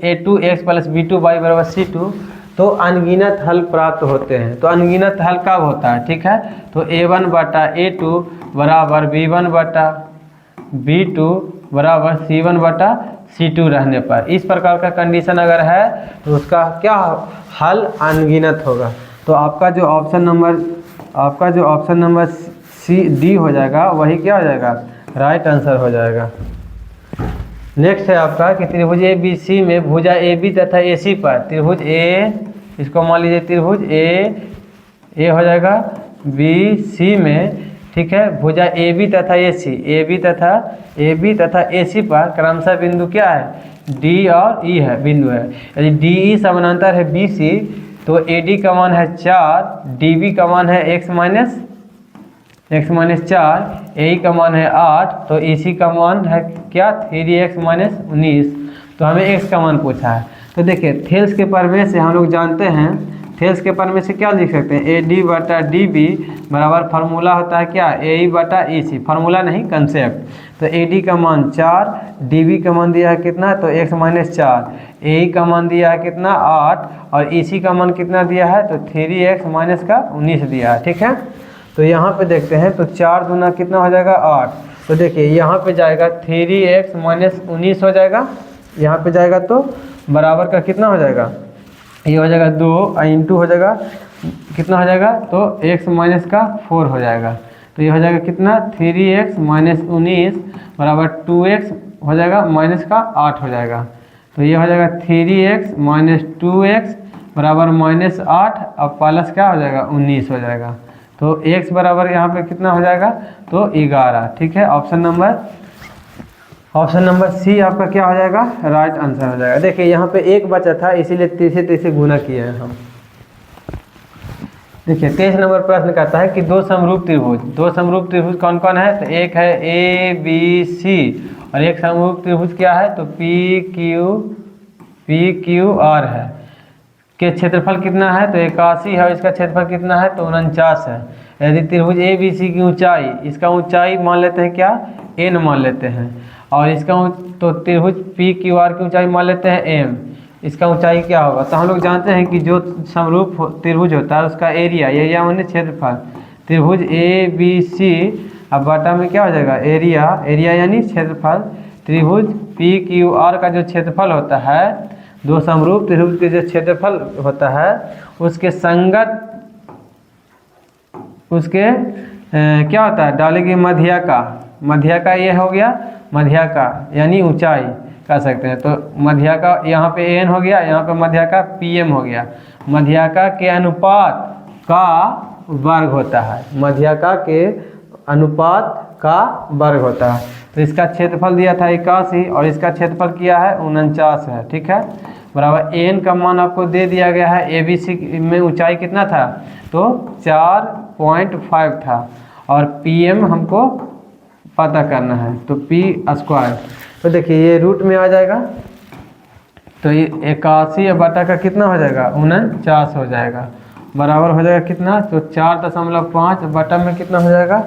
a2x + b2y बराबर c2, तो अनगिनत हल प्राप्त होते हैं। तो अनगिनत हल कब होता है, ठीक है। तो a1 बटा a2 बराबर b1 बटा b2 बराबर c1 बटा c2 रहने पर, इस प्रकार का कंडीशन अगर है तो उसका क्या हल अनगिनत होगा। तो आपका जो ऑप्शन नंबर सी डी हो जाएगा, वही क्या हो जाएगा राइट आंसर हो जाएगा। नेक्स्ट है आपका कि त्रिभुज ए बी सी में भुजा ए बी तथा ए सी पर त्रिभुज ए, इसको मान लीजिए त्रिभुज ए हो जाएगा बी सी में, ठीक है, भुजा ए बी तथा ए सी पर क्रमशः बिंदु क्या है डी और ई है, बिंदु है। यदि डी ई समानांतर है बी सी, तो ए डी का मान है 4, डी बी का मान है x - 4, ए का मान है 8, तो ए सी का मान है क्या 3x - 19। तो हमें x का मान पूछा है। तो देखिए थेल्स के प्रमेय से हम लोग जानते हैं, थेल्स के प्रमेय से क्या लिख सकते हैं, ए डी बटा डी बी बराबर फार्मूला होता है क्या ए ई बटा ई सी, फार्मूला नहीं कंसेप्ट। तो ए डी का मान 4, डी बी का मान दिया है कितना, तो x - 4, ए ई का मान दिया है कितना 8, और ई सी का मान कितना दिया है, तो 3x - 19 दिया है, ठीक है। तो यहाँ पे देखते हैं, तो 4 दूना कितना हो जाएगा 8, तो देखिए यहाँ पे जाएगा 3x - 19 हो जाएगा, यहाँ पे जाएगा तो बराबर का कितना हो जाएगा, ये हो जाएगा 2 इंटू हो जाएगा कितना हो जाएगा, तो x - 4 हो जाएगा। तो ये हो जाएगा कितना 3x - 19 बराबर 2x हो जाएगा -8 हो जाएगा। तो ये हो जाएगा 3x - 2x बराबर -8 और प्लस क्या हो जाएगा 19 हो जाएगा। तो x बराबर यहाँ पे कितना हो जाएगा, तो 11, ठीक है। ऑप्शन नंबर सी आपका क्या हो जाएगा राइट आंसर हो जाएगा। देखिए यहाँ पे एक बचा था, इसीलिए तीसरे गुना किए हैं हम। देखिए 23 नंबर प्रश्न कहता है कि दो समरूप त्रिभुज कौन कौन है? तो एक है ए बी सी और एक समरूप त्रिभुज क्या है? तो पी क्यू आर है। के क्षेत्रफल कितना है? तो 81 है और इसका क्षेत्रफल कितना है? तो 49 है। यदि त्रिभुज ए बी सी की ऊंचाई, इसका ऊंचाई मान लेते हैं क्या? n मान लेते हैं, और इसका तो त्रिभुज पी क्यू आर की ऊंचाई मान लेते हैं m, इसका ऊंचाई क्या होगा? तो हम लोग जानते हैं कि जो समरूप त्रिभुज होता है उसका एरिया माने क्षेत्रफल, त्रिभुज ए बी सी अब बटा में क्या हो जाएगा? एरिया यानी क्षेत्रफल, त्रिभुज पी क्यू आर का जो क्षेत्रफल होता है, दो समरूप त्रिभुज के जो क्षेत्रफल होता है उसके संगत उसके क्या होता है? डालेंगे मध्यका ये हो गया मध्यका यानी ऊंचाई कह सकते हैं। तो मध्यका यहाँ पे n हो गया, यहाँ पे मध्यका pm हो गया। मध्यका के अनुपात का वर्ग होता है, मध्यका के अनुपात का वर्ग होता है। तो इसका क्षेत्रफल दिया था 81 और इसका क्षेत्रफल किया है 49 है, ठीक है। बराबर n का मान आपको दे दिया गया है। ए बी सी में ऊंचाई कितना था? तो 4.5 था और pm हमको पता करना है, तो p स्क्वायर। तो देखिए ये रूट में आ जाएगा, तो ये 81 बटा का कितना हो जाएगा? 49 हो जाएगा। बराबर हो जाएगा कितना? तो 4.5 बटा में कितना हो जाएगा?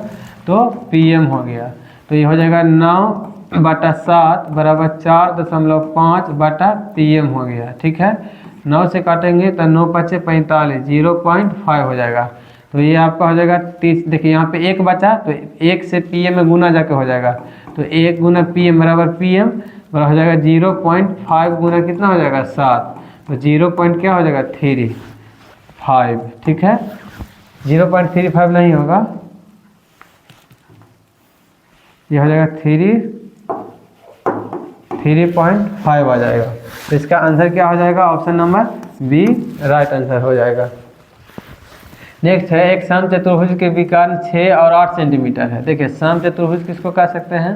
तो pm हो गया। तो ये हो जाएगा 9/7 बराबर 4.5 बटा pm हो गया, ठीक है। 9 से काटेंगे तो 9 × 5 = 45, 0.5 हो जाएगा। तो ये आपका हो जाएगा 30। देखिए यहाँ पे 1 बचा, तो 1 से pm में गुना जाके हो जाएगा, तो 1 × pm बराबर pm बराबर हो जाएगा 0.5 गुना कितना हो जाएगा? 7, तो 0. क्या हो जाएगा? 35, ठीक है। 0.35 नहीं होगा, ये हो जाएगा 3.5 आ जाएगा। तो इसका आंसर क्या हो जाएगा? Option number B right answer हो जाएगा। नेक्स्ट है एक समचतुर्भुज के विकर्ण 6 और 8 सेंटीमीटर है। देखिए समचतुर्भुज किसको कह सकते हैं?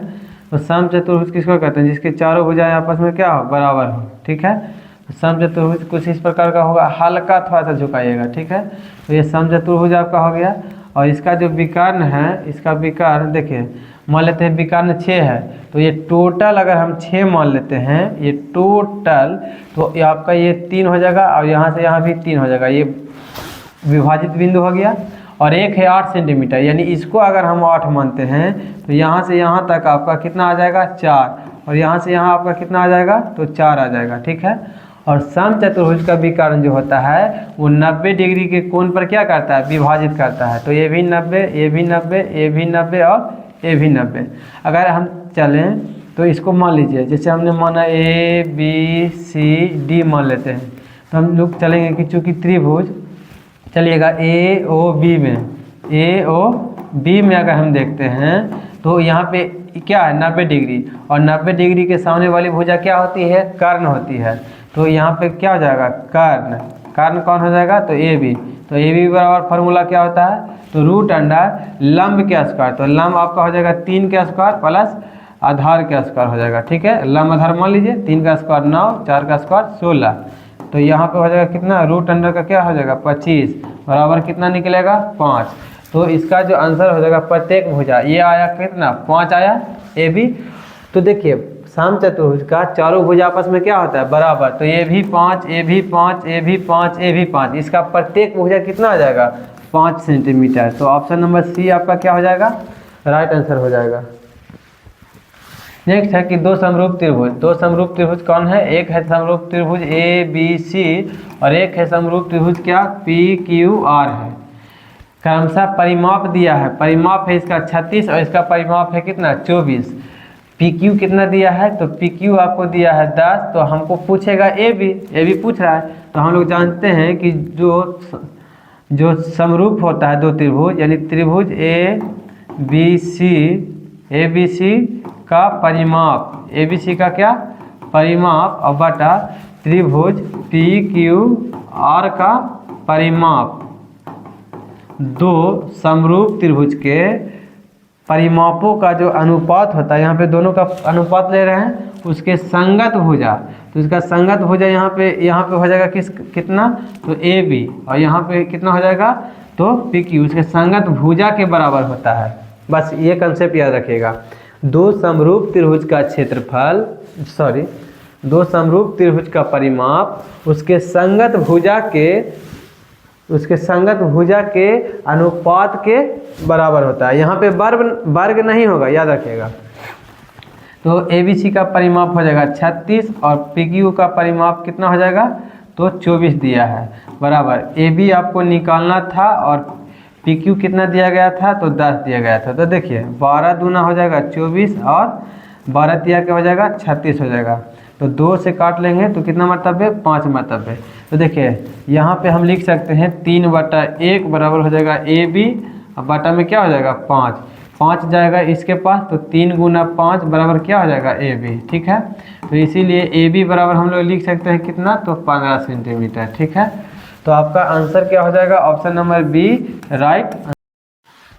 तो समचतुर्भुज किसको कहते हैं? जिसके चारों भुजाएं आपस में क्या हो? बराबर हो, ठीक है। तो समचतुर्भुज कुछ इस प्रकार का होगा, हल्का थोड़ा सा झुकाइएगा, ठीक है। तो ये समचतुर्भुज आपका हो गया। और इसका जो विकर्ण है, इसका विकर्ण देखिए मान लेते हैं विकर्ण 6 है, तो ये टोटल अगर हम 6 मान लेते हैं, ये टोटल, तो ये आपका ये 3 हो जाएगा और यहाँ से यहाँ भी 3 हो जाएगा, ये विभाजित बिंदु हो गया। और एक है 8 सेंटीमीटर, यानी इसको अगर हम 8 मानते हैं तो यहाँ से यहाँ तक आपका कितना आ जाएगा? 4, और यहाँ से यहाँ आपका कितना आ जाएगा? तो 4 आ जाएगा, ठीक है। और समचतुर्भुज का विकर्ण जो होता है वो 90 डिग्री के कोण पर क्या करता है? विभाजित करता है। तो ये भी 90, ये भी 90, ये भी 90 और ये भी 90। अगर हम चलें तो इसको मान लीजिए, जैसे हमने माना ए बी सी डी मान लेते हैं, तो हम लोग चलेंगे कि चूँकि त्रिभुज, चलिएगा ए ओ बी में अगर हम देखते हैं तो यहाँ पे क्या है? 90 डिग्री, और 90 डिग्री के सामने वाली भुजा क्या होती है? कर्ण होती है। तो यहाँ पे क्या हो जाएगा? कर्ण कौन हो जाएगा? तो ए बी। तो ए बी बराबर फार्मूला क्या होता है? तो रूट अंडर लंब के स्क्वायर। तो लंब आपका हो जाएगा 3 के स्क्वायर प्लस आधार के स्क्वायर हो जाएगा, ठीक है। लंब आधार मान लीजिए, 3 का स्क्वायर 9, 4 का स्क्वायर 16। तो यहाँ पे हो जाएगा कितना? रूट अंडर का क्या हो जाएगा? 25 बराबर कितना निकलेगा? 5। तो इसका जो आंसर हो जाएगा प्रत्येक भुजा, ये आया कितना? 5 आया ए बी। तो देखिए समचतुर्भुज का चारों भुजा आपस में क्या होता है? बराबर। तो ये भी 5, ये भी 5, ये भी 5, ये भी 5, इसका प्रत्येक भुजा कितना आ जाएगा? 5 सेंटीमीटर। तो ऑप्शन नंबर सी आपका क्या हो जाएगा? राइट आंसर हो जाएगा। नेक्स्ट है कि दो समरूप त्रिभुज कौन है? एक है समरूप त्रिभुज ए बी सी और एक है समरूप त्रिभुज क्या? पी क्यू आर है। क्रमशः परिमाप दिया है, परिमाप है इसका 36 और इसका परिमाप है कितना? 24। पी क्यू कितना दिया है? तो पी क्यू आपको दिया है 10। तो हमको पूछेगा ए बी पूछ रहा है। तो हम लोग जानते हैं कि जो समरूप होता है दो त्रिभुज, यानी त्रिभुज ए बी सी का परिमाप, ए बी सी का क्या? परिमाप और बटा त्रिभुज पी क्यू आर का परिमाप, दो समरूप त्रिभुज के परिमापों का जो अनुपात होता है, यहाँ पे दोनों का अनुपात ले रहे हैं, उसके संगत भुजा। तो इसका संगत भुजा यहाँ पे हो जाएगा कितना? तो ए बी, और यहाँ पे कितना हो जाएगा? तो पी क्यू उसके संगत भुजा के बराबर होता है। बस ये कंसेप्ट याद रखिएगा। दो समरूप त्रिभुज का क्षेत्रफल दो समरूप त्रिभुज का परिमाप उसके संगत भुजा के अनुपात के बराबर होता है। यहाँ पे वर्ग नहीं होगा, याद रखिएगा। तो ABC का परिमाप हो जाएगा 36 और PQ का परिमाप कितना हो जाएगा, तो 24 दिया है, बराबर AB आपको निकालना था और PQ कितना दिया गया था, तो 10 दिया गया था। तो देखिए 12 दूना हो जाएगा 24 और 12 दिया क्या हो जाएगा 36 हो जाएगा। तो 2 से काट लेंगे तो कितना मरतबे, 5 मरतबे। तो देखिए यहाँ पे हम लिख सकते हैं 3/1 बराबर हो जाएगा AB और बटा में क्या हो जाएगा 5 जाएगा इसके पास, तो 3 गुना 5 बराबर क्या हो जाएगा AB। ठीक है, तो इसीलिए AB बराबर हम लोग लिख सकते हैं कितना, तो 15 सेंटीमीटर। ठीक है, तो आपका आंसर क्या हो जाएगा, ऑप्शन नंबर बी राइट।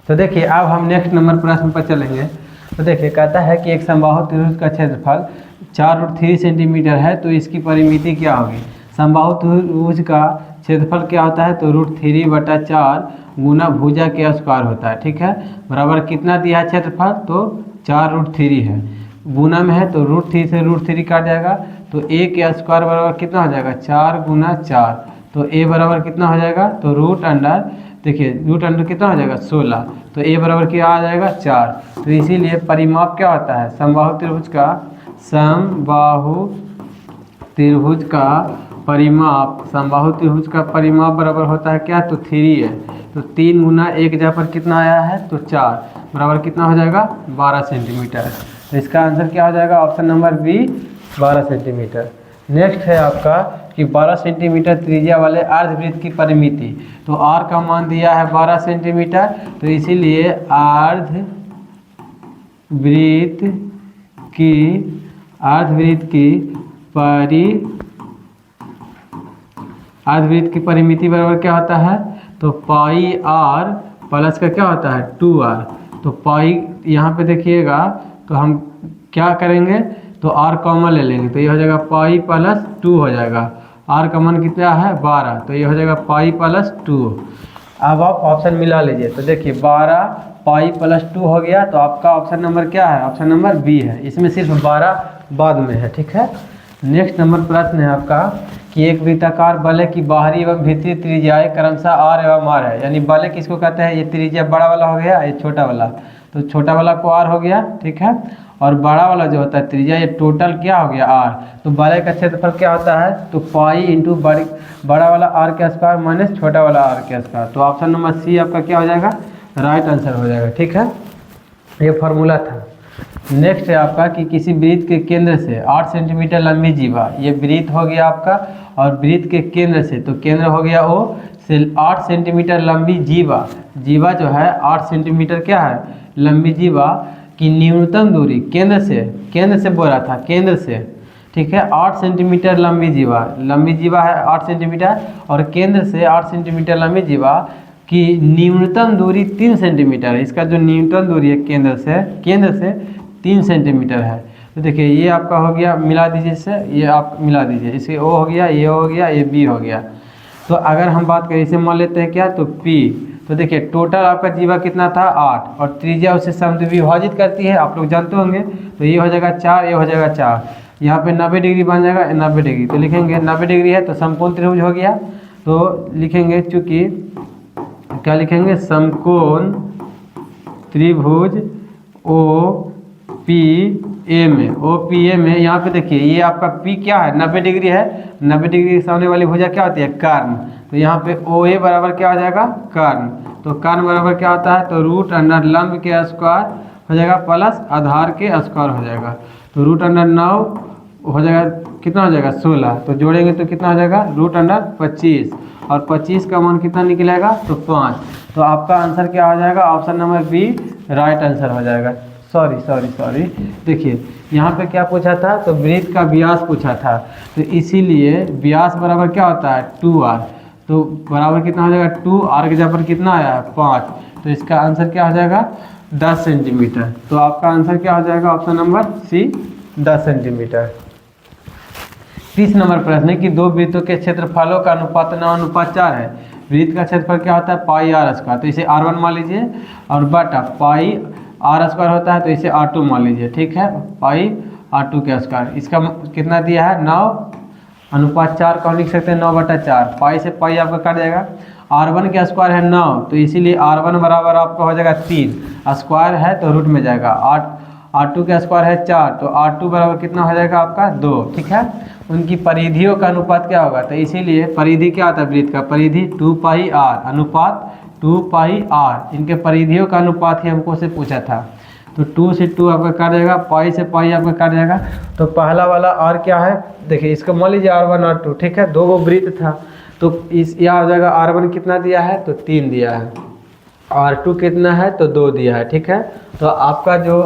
तो देखिए अब हम नेक्स्ट नंबर प्रश्न पर चलेंगे। तो देखिए कहता है कि एक समबाहु त्रिभुज का क्षेत्रफल 4√3 सेंटीमीटर है, तो इसकी परिमिति क्या होगी। समबाहु त्रिभुज का क्षेत्रफल क्या होता है, तो √3/4 गुना भुजा के स्क्वायर होता है। ठीक है, बराबर कितना दिया है क्षेत्रफल, तो 4√3 है, गुना में है तो √3 से √3 काट जाएगा, तो a के स्क्वायर बराबर कितना हो जाएगा 4 गुना 4, तो a बराबर कितना हो जाएगा, तो रूट अंडर कितना हो जाएगा 16, तो a बराबर क्या आ जाएगा 4। तो इसीलिए परिमाप क्या होता है, समबाहु त्रिभुज का परिमाप बराबर होता है क्या, तो 3 है, तो 3 गुना 1 जहाँ पर कितना आया है, तो 4 बराबर कितना हो जाएगा 12 सेंटीमीटर। तो इसका आंसर क्या हो जाएगा, option number B 12 centimetre. Next है आपका कि 12 सेंटीमीटर त्रिज्या वाले अर्धवृत्त की परिमिति। तो r का मान दिया है 12 सेंटीमीटर, तो इसीलिए अर्धवृत्त की परिमिति बराबर क्या होता है, तो पाई r प्लस का क्या होता है 2r। तो पाई यहाँ पे देखिएगा, तो हम क्या करेंगे, तो r कॉमन ले लेंगे, तो ये हो जाएगा पाई प्लस 2 हो जाएगा। r का मान कितना है 12, तो ये हो जाएगा पाई प्लस 2। अब आप ऑप्शन मिला लीजिए, तो देखिए 12 पाई प्लस 2 हो गया, तो आपका ऑप्शन नंबर क्या है, ऑप्शन नंबर बी है। इसमें सिर्फ 12 बाद में है। ठीक है, नेक्स्ट नंबर प्रश्न है आपका कि एक वृत्ताकार वलय की बाहरी एवं भीतरी त्रिज्याएं क्रमशः r एवं r है। यानी वलय किसको कहते हैं, ये त्रिज्या बड़ा वाला हो गया, ये छोटा वाला, तो छोटा वाला को r हो गया। ठीक है, और बड़ा वाला जो होता है त्रिज्या, ये टोटल क्या हो गया r। तो वलय का क्षेत्रफल क्या होता है, तो पाई इंटू बड़ा वाला r के स्क्वायर माइनस छोटा वाला r के स्क्वायर। तो ऑप्शन नंबर सी आपका क्या हो जाएगा, राइट आंसर हो जाएगा। ठीक है, ये फॉर्मूला था। नेक्स्ट है आपका कि किसी वृत्त के केंद्र से 8 सेंटीमीटर लंबी जीवा, ये वृत्त हो गया आपका, और वृत्त के केंद्र से, तो केंद्र हो गया O से 8 सेंटीमीटर लंबी जीवा जो है 8 सेंटीमीटर क्या है लंबी जीवा की न्यूनतम दूरी केंद्र से बोल रहा था, केंद्र से। ठीक है, 8 सेंटीमीटर लंबी जीवा है 8 सेंटीमीटर, और केंद्र से 8 सेंटीमीटर लंबी जीवा की न्यूनतम दूरी 3 सेंटीमीटर है। इसका जो न्यूनतम दूरी है केंद्र से 3 सेंटीमीटर है। तो देखिए ये आपका हो गया, मिला दीजिए इससे, ये आप मिला दीजिए, इसे O हो गया, ये हो गया, ये B हो गया। तो अगर हम बात करें, इसे मान लेते हैं क्या, तो P। तो देखिए टोटल आपका जीवा कितना था 8, और त्रिज्या उसे समद्विभाजित करती है, आप लोग जानते होंगे। तो ये हो जाएगा 4, ये हो जाएगा 4, यहाँ पे 90 डिग्री बन जाएगा, 90 डिग्री। तो लिखेंगे 90 डिग्री है तो समकोण त्रिभुज हो गया। तो लिखेंगे, चूँकि क्या लिखेंगे, समकोण त्रिभुज OPM है। यहाँ पे देखिए ये आपका P क्या है 90 डिग्री है, 90 डिग्री के सामने वाली भुजा क्या होती है, कर्ण। तो यहाँ पे OA बराबर क्या हो जाएगा, कर्ण। तो कर्ण बराबर क्या होता है, तो रूट अंडर लंब के स्क्वायर हो जाएगा प्लस आधार के स्क्वायर हो जाएगा। तो रूट अंडर 9 हो जाएगा, कितना हो जाएगा 16, तो जोड़ेंगे तो कितना हो जाएगा रूट अंडर 25, और 25 का मान कितना निकलेगा, तो 5। तो आपका आंसर क्या हो जाएगा, option number B right answer हो जाएगा। सॉरी देखिए यहाँ पे क्या पूछा था, तो वृत्त का व्यास पूछा था, तो इसीलिए व्यास बराबर क्या होता है 2r। तो बराबर कितना हो जाएगा 2r के जगह पर कितना आया है 5, तो इसका आंसर क्या हो जाएगा 10 सेंटीमीटर। तो आपका आंसर क्या हो जाएगा, option number C 10 centimetre. 30 number प्रश्न है कि दो वृत्तों के क्षेत्रफलों का अनुपात 9:4 है। वृत्त का क्षेत्रफल क्या होता है पाई आर स्क्वायर, तो इसे R1 मान लीजिए, और बटा पाई आर स्क्वायर होता है तो इसे R2 मान लीजिए, ठीक है, पाई R2 के स्क्वायर। इसका कितना दिया है 9:4 कौन लिख सकते हैं 9/4, पाई से पाई आपका कट जाएगा। R1 का स्क्वायर है 9, तो इसीलिए R1 बराबर आपका हो जाएगा 3, स्क्वायर है तो रूट में जाएगा। R2 का स्क्वायर है 4, तो R2 बराबर कितना हो जाएगा आपका 2, ठीक है। उनकी परिधियों का अनुपात क्या होगा, तो इसीलिए परिधि क्या होता है वृत्त का, परिधि 2πr अनुपात 2πr, इनके परिधियों का अनुपात ही हमको से पूछा था। तो 2 से 2 आपका काट जाएगा, पाई से पाई आपका काट जाएगा। तो पहला वाला R क्या है, देखिए इसको मान लीजिए R1 R2, ठीक है, दो वो वृत्त था, तो इस यह हो जाएगा R1 कितना दिया है तो 3 दिया है, R2 कितना है तो 2 दिया है, ठीक है। तो आपका जो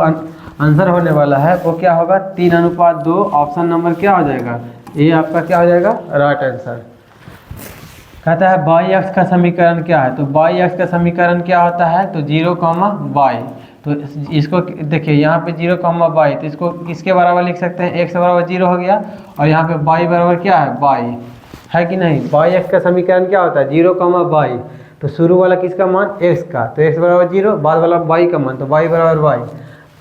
आंसर होने वाला है वो क्या होगा 3:2, ऑप्शन नंबर क्या हो जाएगा, ये आपका क्या हो जाएगा राइट आंसर। कहता है बाई अक्ष का समीकरण क्या है, तो बाई अक्ष का समीकरण क्या होता है तो 0, y, तो इसको देखिए यहाँ पे 0, y, तो इसको किसके बराबर लिख सकते हैं, x बराबर 0 हो गया, और यहाँ पे y बराबर क्या है y है कि नहीं। बाई अक्ष का समीकरण क्या होता है 0, y, तो शुरू वाला किसका मान x का, तो x बराबर 0, बाद वाला y का मान, तो y बराबर y।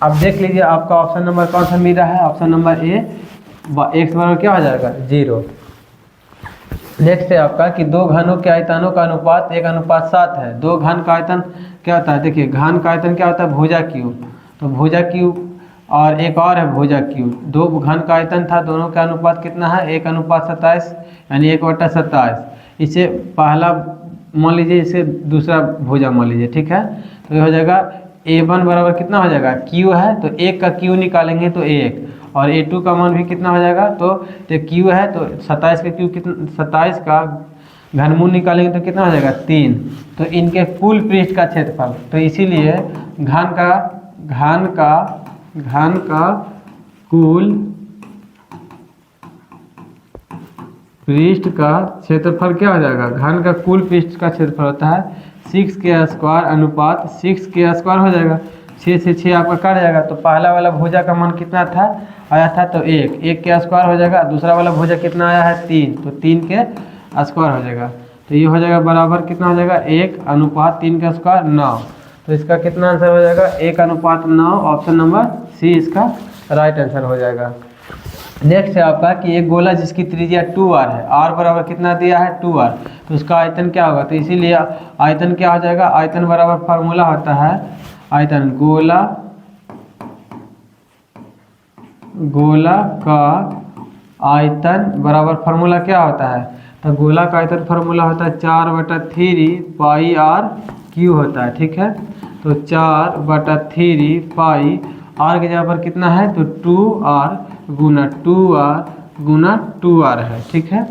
अब देख लीजिए आपका ऑप्शन नंबर कौन सा मिल रहा है, ऑप्शन नंबर ए, x बराबर क्या हो जाएगा 0। नेक्स्ट है आपका कि दो घनों के आयतनों का अनुपात 1:7 है। दो घन का आयतन क्या होता है, देखिए घन का आयतन क्या होता है भुजा क्यूब, तो भुजा क्यूब और एक और है भुजा क्यूब, दो घन का आयतन था, दोनों का अनुपात कितना है 1:27, यानी 1/27। इसे पहला मान लीजिए, इसे दूसरा भुजा मान लीजिए, ठीक है। तो ये हो जाएगा A1 बराबर कितना हो जाएगा Q है, तो 1 का Q निकालेंगे तो 1, और A2 का मान भी कितना हो जाएगा, तो Q है तो 27 का Q कितना, 27 का घनमूल निकालेंगे तो कितना हो जाएगा 3, तो इनके कुल पृष्ठ का क्षेत्रफल, तो इसीलिए घन का कुल पृष्ठ का क्षेत्रफल क्या हो जाएगा, घन का कुल पृष्ठ का क्षेत्रफल होता है 6k² अनुपात 6k² हो जाएगा, 6 से 6 आपका कट जाएगा। तो पहला वाला भुजा का मान कितना था आया था तो 1 के स्क्वायर हो जाएगा, दूसरा वाला भुजा कितना आया है 3, तो 3 के स्क्वायर हो जाएगा, तो ये हो जाएगा बराबर कितना हो जाएगा 1:3 का स्क्वायर 9। तो इसका कितना आंसर हो जाएगा 1:9, ऑप्शन नंबर सी इसका राइट आंसर हो जाएगा। नेक्स्ट है आपका कि एक गोला जिसकी त्रिज्या 2r है, r बराबर कितना दिया है 2r, तो उसका आयतन क्या होगा, तो इसीलिए आयतन क्या हो जाएगा, आयतन बराबर फार्मूला होता है आयतन, गोला का आयतन बराबर फार्मूला क्या होता है, तो गोला का आयतन फार्मूला होता है 4/3 पाई r³ होता है, ठीक है। तो 4/3 पाई r के जगह पर कितना है तो 2r गुना 2r है, ठीक है।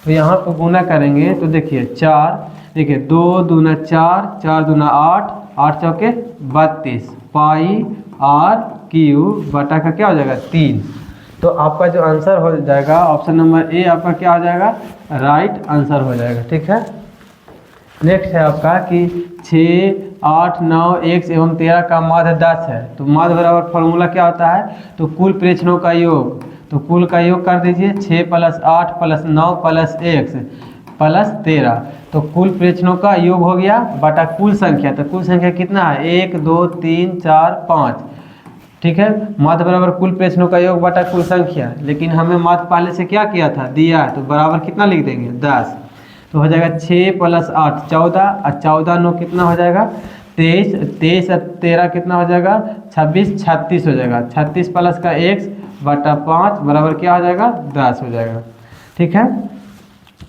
तो यहाँ पर गुना करेंगे तो देखिए 4, देखिए 2 दूना 4, 4 दूना 8, 8 चौके 32 पाई r³ बटा का क्या हो जाएगा 3। तो आपका जो आंसर हो जाएगा ऑप्शन नंबर ए आपका क्या हो जाएगा राइट आंसर हो जाएगा, ठीक है। नेक्स्ट है आपका कि 6, 8, 9, x एवं 13 का माध्य 10 है, तो माध्य बराबर फॉर्मूला क्या होता है, तो कुल प्रेक्षणों का योग, तो कुल का योग कर दीजिए 6 + 8 + 9 + x + 13, तो कुल प्रेक्षणों का योग हो गया बटा कुल संख्या, तो कुल संख्या कितना है 1, 2, 3, 4, 5, ठीक है। माध्य बराबर कुल प्रेक्षणों का योग बटा कुल संख्या, लेकिन हमें माध्य पहले से क्या किया था दिया है, तो बराबर कितना लिख देंगे 10, तो हो जाएगा 6 + 8 14, और 14 9 कितना हो जाएगा 23, 23 और 13 कितना हो जाएगा 26, 36 हो जाएगा, 36 प्लस का x बटा 5 बराबर क्या हो जाएगा 10 हो जाएगा, ठीक है।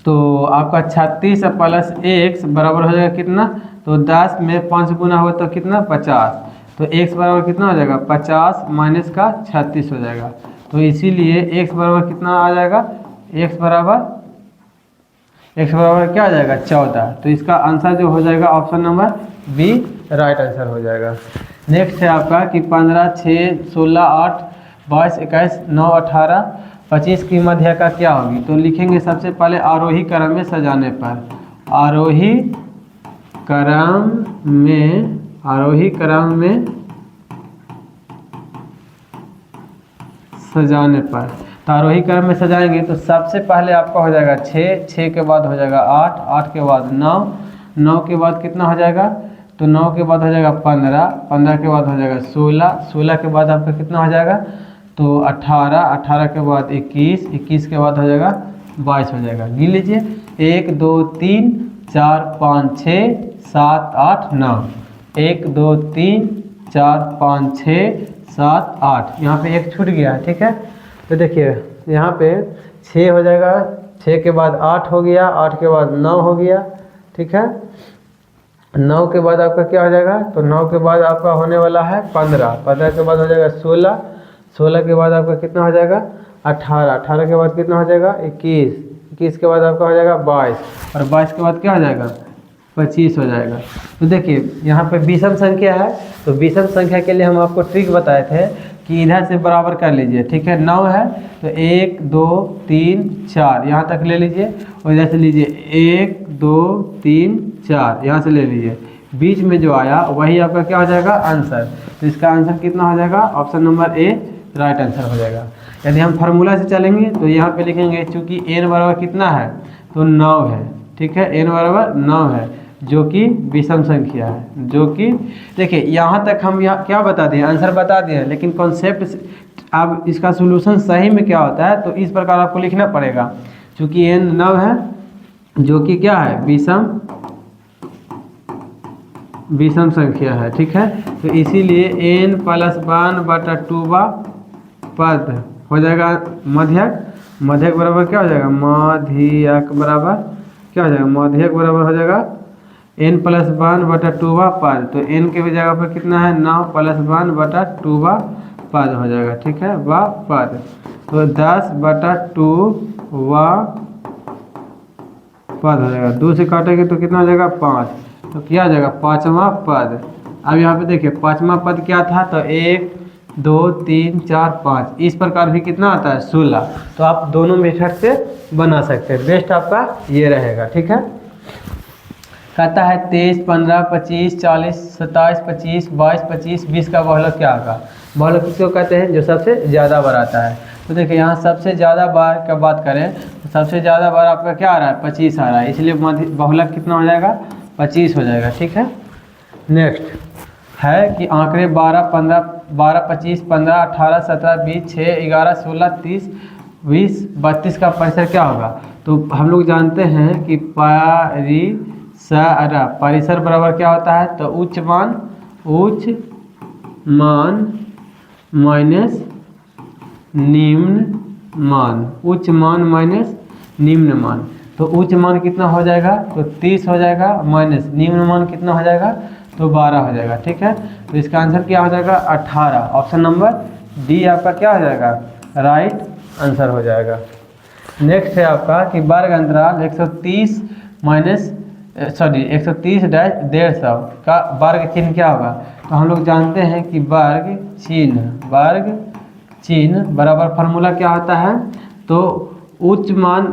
तो आपका 36 प्लस x बराबर हो जाएगा कितना, तो 10 में 5 गुना हो तो कितना 50, तो x बराबर कितना हो जाएगा 50 माइनस का 36 हो जाएगा, तो इसीलिए x बराबर कितना आ जाएगा, x बराबर क्या आ जाएगा 14, तो इसका आंसर जो हो जाएगा option number B right answer हो जाएगा। नेक्स्ट है आपका कि 15, 6, 16, 8, 22, 21, 9, 18, 25 की मध्य का क्या होगी, तो लिखेंगे सबसे पहले आरोही क्रम में सजाने पर, आरोही क्रम में सजाने पर, तो आरोही क्रम में सजाएंगे तो सबसे पहले आपका हो जाएगा 6, 6 के बाद हो जाएगा 8, 8 के बाद 9, 9 के बाद कितना हो जाएगा, तो 9 के बाद हो जाएगा 15, 15 के बाद हो जाएगा 16, 16 के बाद आपका कितना हो जाएगा, तो 18, 18 के बाद 21, 21 के बाद हो जाएगा 22 हो जाएगा। गिन लीजिए 1 2 3 4 5 6 7 8 9, 1 2 3 4 5 6 7 8, यहाँ पे एक छूट गया है, ठीक है। तो देखिए यहाँ पे 6 हो जाएगा, 6 के बाद 8 हो गया, 8 के बाद 9 हो गया, ठीक है। 9 के बाद आपका क्या हो जाएगा, तो 9 के बाद आपका होने वाला है 15, 15 के बाद हो जाएगा 16, 16 के बाद आपका कितना हो जाएगा 18, 18 के बाद कितना हो जाएगा 21, 21 के बाद आपका हो जाएगा 22, और 22 के बाद क्या हो जाएगा 25 हो जाएगा। तो देखिए यहाँ पे विषम संख्या है, तो विषम संख्या के लिए हम आपको ट्रिक बताए थे कि इधर से बराबर कर लीजिए, ठीक है। 9 है तो 1 2 3 4 यहाँ तक ले लीजिए, और इधर से लीजिए 1 2 3 4 यहाँ से ले लीजिए, बीच में जो आया वही आपका क्या हो जाएगा आंसर। तो इसका आंसर कितना हो जाएगा, ऑप्शन नंबर ए राइट आंसर हो जाएगा। यदि हम फार्मूला से चलेंगे तो यहाँ पे लिखेंगे चूँकि n बराबर कितना है, तो 9 है, ठीक है। n बराबर 9 है जो कि विषम संख्या है, जो कि देखिए यहाँ तक हम यहाँ क्या बता दिए, आंसर बता दिए, लेकिन कॉन्सेप्ट अब इसका सोल्यूशन सही में क्या होता है तो इस प्रकार आपको लिखना पड़ेगा। चूँकि n 9 है जो कि क्या है विषम संख्या है, ठीक है। तो इसीलिए n + 1/2 पद हो जाएगा मध्यक, मध्यक बराबर क्या हो जाएगा, माध्यक बराबर क्या हो जाएगा, माध्यक बराबर हो जाएगा n + 1/2 पद। तो n के जगह पर कितना है 9 + 1/2 पद हो जाएगा, ठीक है, वह पद। तो 10/2 पद हो जाएगा, 2 से काटेंगे तो कितना हो जाएगा 5, तो क्या हो जाएगा 5वां पद। अब यहाँ पे देखिए 5वां पद क्या था, तो 1 2 3 4 5, इस प्रकार भी कितना आता है 16। तो आप दोनों मेथड से बना सकते हैं, बेस्ट आपका ये रहेगा, ठीक है। कहता है 23 15 25 40 27 25 22 25 20 का बहुलक क्या होगा। बहुलक किसको कहते हैं, जो सबसे ज़्यादा बार आता है। तो देखिए यहाँ सबसे ज़्यादा बार का बात करें तो सबसे ज़्यादा बार आपका क्या आ रहा है 25 आ रहा है, इसलिए बहुलक कितना हो जाएगा 25 हो जाएगा, ठीक है। नेक्स्ट है कि आंकड़े 12 15 12 25 15 18 17 20 6 11 16 30 20 32 का परिसर क्या होगा। तो हम लोग जानते हैं कि परिसर बराबर क्या होता है, तो उच्च मान माइनस निम्न मान, उच्च मान माइनस निम्न मान। तो उच्च मान कितना हो जाएगा, तो 30 हो जाएगा, माइनस निम्न मान कितना हो जाएगा, तो 12 हो जाएगा, ठीक है। तो इसका आंसर क्या हो जाएगा 18, ऑप्शन नंबर डी आपका क्या हो जाएगा राइट आंसर हो जाएगा। नेक्स्ट है आपका कि वर्ग अंतराल 130 130-150 का वर्ग चिन्ह क्या होगा। तो हम लोग जानते हैं कि वर्ग चिन्ह बराबर फार्मूला क्या होता है, तो उच्च मान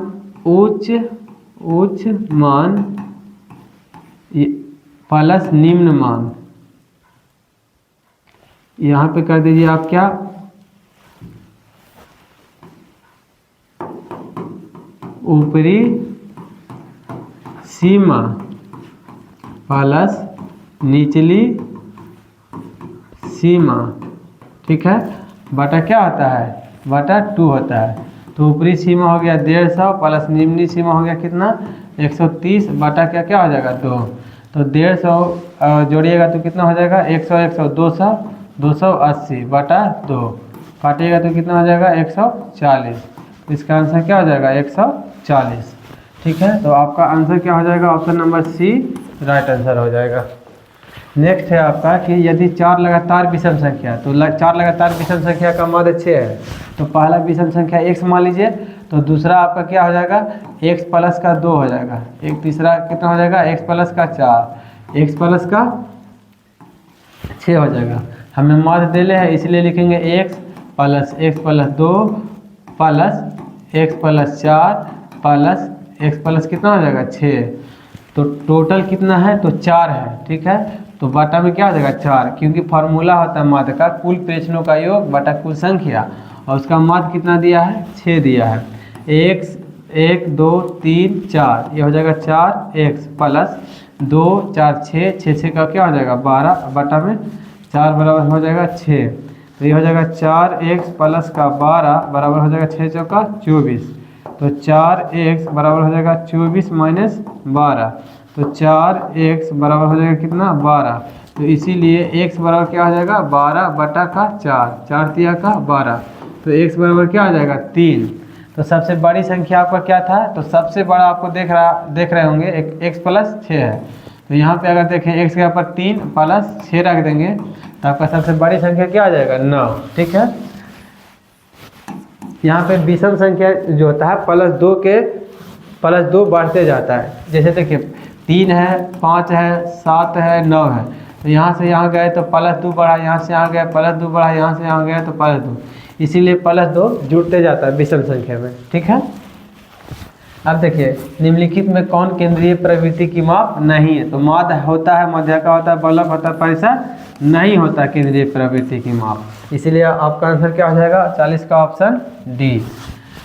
प्लस निम्न मान, यहाँ पे कर दीजिए आप क्या ऊपरी सीमा प्लस निचली सीमा, ठीक है, बटा क्या होता है बटा 2 होता है। तो ऊपरी सीमा हो गया 150 प्लस निम्नली सीमा हो गया कितना 130 बटा क्या हो जाएगा 2। तो 150 जोड़िएगा तो कितना हो जाएगा 100 100 200 280 बटा 2, काटिएगा तो कितना हो जाएगा 140। इसका आंसर क्या हो जाएगा 140, ठीक है। तो आपका आंसर क्या हो जाएगा option number C right answer हो जाएगा। नेक्स्ट है आपका कि यदि 4 लगातार विषम संख्या, तो 4 लगातार विषम संख्या का मध्य 6 है, तो पहला विषम संख्या x मान लीजिए, तो दूसरा आपका क्या हो जाएगा x प्लस का 2 हो जाएगा, एक तीसरा कितना हो जाएगा x प्लस का 4, x प्लस का 6 हो जाएगा। हमें मध्य देले है इसलिए लिखेंगे x plus 2 plus x plus 4 plus x plus कितना हो जाएगा 6। तो टोटल कितना है, तो 4 है, ठीक है। तो बटा में क्या हो जाएगा 4, क्योंकि फार्मूला होता है माध्य का कुल प्रेक्षणों का योग बटा कुल संख्या, और उसका माध्य कितना दिया है, 6 दिया है। x 1 2 3 4 ये हो जाएगा 4x प्लस 2 4 6 का क्या हो जाएगा 12 बटा में 4 बराबर हो जाएगा 6। तो ये हो जाएगा 4x प्लस का 12 बराबर हो जाएगा 6 चौका 24। तो 4x बराबर हो जाएगा 24 माइनस 12। तो 4x बराबर हो जाएगा कितना 12। तो इसीलिए x बराबर क्या हो जाएगा 12 बटा का 4 तिया का 12। तो x बराबर क्या हो जाएगा 3। तो सबसे बड़ी संख्या आपका क्या था, तो सबसे बड़ा आपको देख रहे होंगे x प्लस 6 है। तो यहाँ पे अगर देखें x के यहाँ पर 3 प्लस 6 रख देंगे तो आपका सबसे बड़ी संख्या क्या आ जाएगा 9। ठीक है, यहाँ पे विषम संख्या जो होता है प्लस 2 बढ़ते जाता है। जैसे देखिए 3 है 5 है 7 है 9 है, तो यहाँ से यहाँ गए तो प्लस 2 बढ़ा, यहाँ से यहाँ गए प्लस 2 बढ़ा, यहाँ से यहाँ गए तो प्लस 2, इसीलिए प्लस 2 जुड़ते जाता है विषम संख्या में। ठीक है, अब देखिए निम्नलिखित में कौन केंद्रीय प्रवृत्ति की माप नहीं है। तो माध्य होता है, मध्यका होता है, बल्लभ होता है, परिसर नहीं होता केंद्रीय प्रवृत्ति की माप, इसीलिए आपका आंसर क्या हो जाएगा 40 का ऑप्शन डी।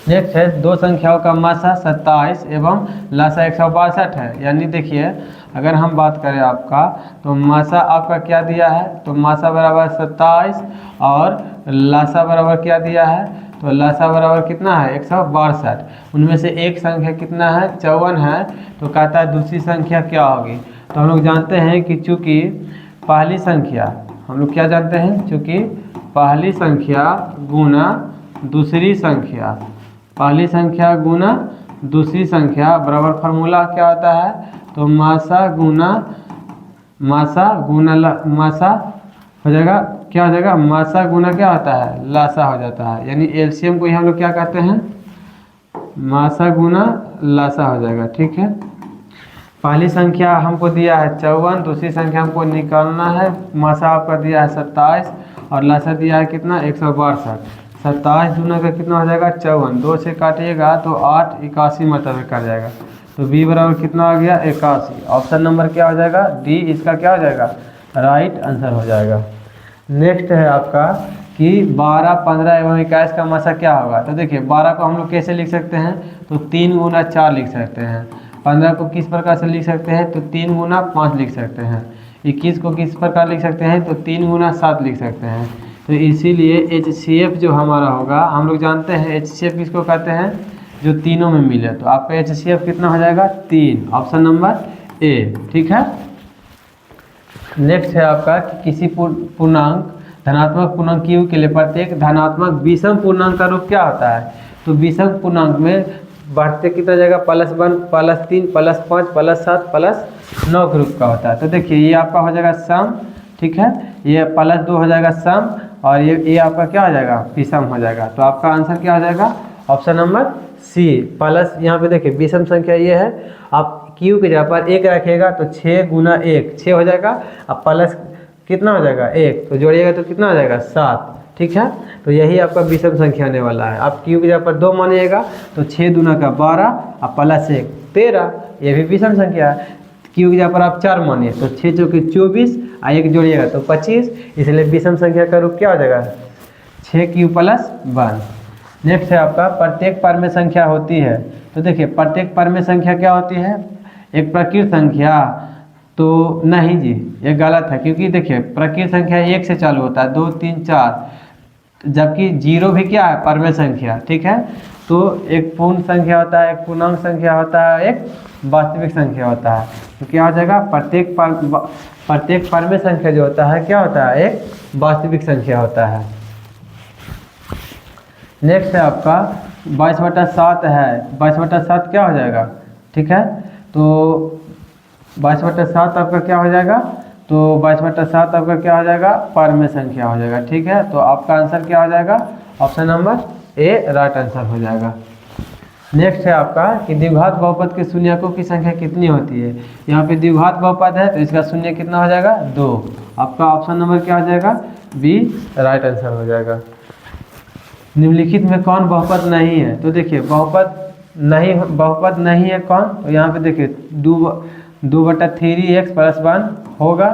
नेक्स्ट है दो संख्याओं का मासा 27 एवं लासा 162 है। यानी देखिए अगर हम बात करें आपका तो मासा आपका क्या दिया है, तो मासा बराबर 27 और लासा बराबर क्या दिया है, तो लासा बराबर कितना है 162। उनमें से एक संख्या कितना है 54 है, तो कहता है दूसरी संख्या क्या होगी। तो हम लोग जानते हैं कि चूँकि पहली संख्या हम लोग क्या जानते हैं, चूँकि पहली संख्या गुना दूसरी संख्या, पहली संख्या गुना दूसरी संख्या बराबर फार्मूला क्या होता है, तो मासा गुना मासा हो जाएगा क्या हो जाएगा, मासा गुना क्या होता है लासा हो जाता है। यानी एलसीएम को ही हम लोग क्या कहते हैं मासा गुना लासा हो जाएगा। ठीक है, पहली संख्या हमको दिया है 54, दूसरी संख्या हमको निकालना है, मासा आपका दिया है 27 और लासा दिया है कितना 162। 27 दूना का कितना हो जाएगा 54, 2 से काटिएगा तो 8 81 मतलब कट जाएगा। तो बी बराबर कितना आ गया 81। ऑप्शन नंबर क्या हो जाएगा डी, इसका क्या हो जाएगा राइट आंसर हो जाएगा। नेक्स्ट है आपका कि 12, 15 एवं 21 का मासा क्या होगा। तो देखिए 12 को हम लोग कैसे लिख सकते हैं, तो 3 गुना 4 लिख सकते हैं। 15 को किस प्रकार से लिख सकते हैं, तो 3 गुना 5 लिख सकते हैं। 21 को किस प्रकार लिख सकते हैं, तो 3 गुना 7 लिख सकते हैं। तो इसीलिए HCF जो हमारा होगा, हम लोग जानते हैं HCF किसको कहते हैं, जो तीनों में मिले। तो आपका HCF कितना हो जाएगा 3, ऑप्शन नंबर ए। ठीक है, नेक्स्ट है आपका कि किसी पूर्णांक धनात्मक पूर्णांक Q के लिए प्रत्येक धनात्मक विषम पूर्णांक का रूप क्या होता है। तो विषम पूर्णांक में बढ़ते कितना जाएगा +1 +3 +5 +7 +9 के रूप का होता है। तो देखिए ये आपका हो जाएगा सम। ठीक है, ये +2 हो जाएगा सम और ये आपका क्या हो जाएगा विषम हो जाएगा। तो आपका आंसर क्या हो जाएगा ऑप्शन नंबर सी प्लस। यहाँ पे देखिए विषम संख्या ये है, आप Q के जगह पर 1 रखिएगा तो 6 गुना 1 6 हो जाएगा, अब प्लस कितना हो जाएगा 1 तो जोड़िएगा तो कितना हो जाएगा 7। ठीक है, तो यही आपका विषम संख्या आने वाला है। आप Q की जगह पर 2 मानिएगा तो 6 दूना का 12 और प्लस 1 13, ये भी विषम संख्या है। Q की जगह पर आप 4 मानिए तो 6 चौके 24 और 1 जोड़िएगा तो 25, इसलिए विषम संख्या का रूप क्या हो जाएगा 6Q + 1। नेक्स्ट है आपका प्रत्येक पर में संख्या होती है। तो देखिए प्रत्येक पर में संख्या क्या होती है, एक प्रकृत संख्या, तो नहीं जी ये गलत है, क्योंकि देखिए प्रकृत संख्या 1 से चालू होता है 2 3 4, जबकि 0 भी क्या है परमेय संख्या। ठीक है, तो एक पूर्ण संख्या होता है, एक पूर्णांक संख्या होता है, एक वास्तविक संख्या होता है। तो क्या हो जाएगा प्रत्येक परमेय संख्या जो होता है क्या होता है एक वास्तविक संख्या होता है। नेक्स्ट है आपका 22/7 है, 22/7 क्या हो जाएगा। ठीक है, तो 22/7 आपका क्या हो जाएगा, तो 22/7 आपका क्या हो जाएगा परमेय संख्या हो जाएगा। ठीक है, तो आपका आंसर क्या हो जाएगा ऑप्शन नंबर ए राइट आंसर हो जाएगा। नेक्स्ट है आपका कि द्विघात बहुपद के शून्यकों की संख्या कितनी होती है। यहाँ पे द्विघात बहुपद है तो इसका शून्य कितना हो जाएगा 2। आपका ऑप्शन नंबर क्या हो जाएगा बी राइट आंसर हो जाएगा। निम्नलिखित में कौन बहुपद नहीं है। तो देखिए बहुपद नहीं है कौन, तो यहाँ पे देखिए 2/3x + 1 होगा,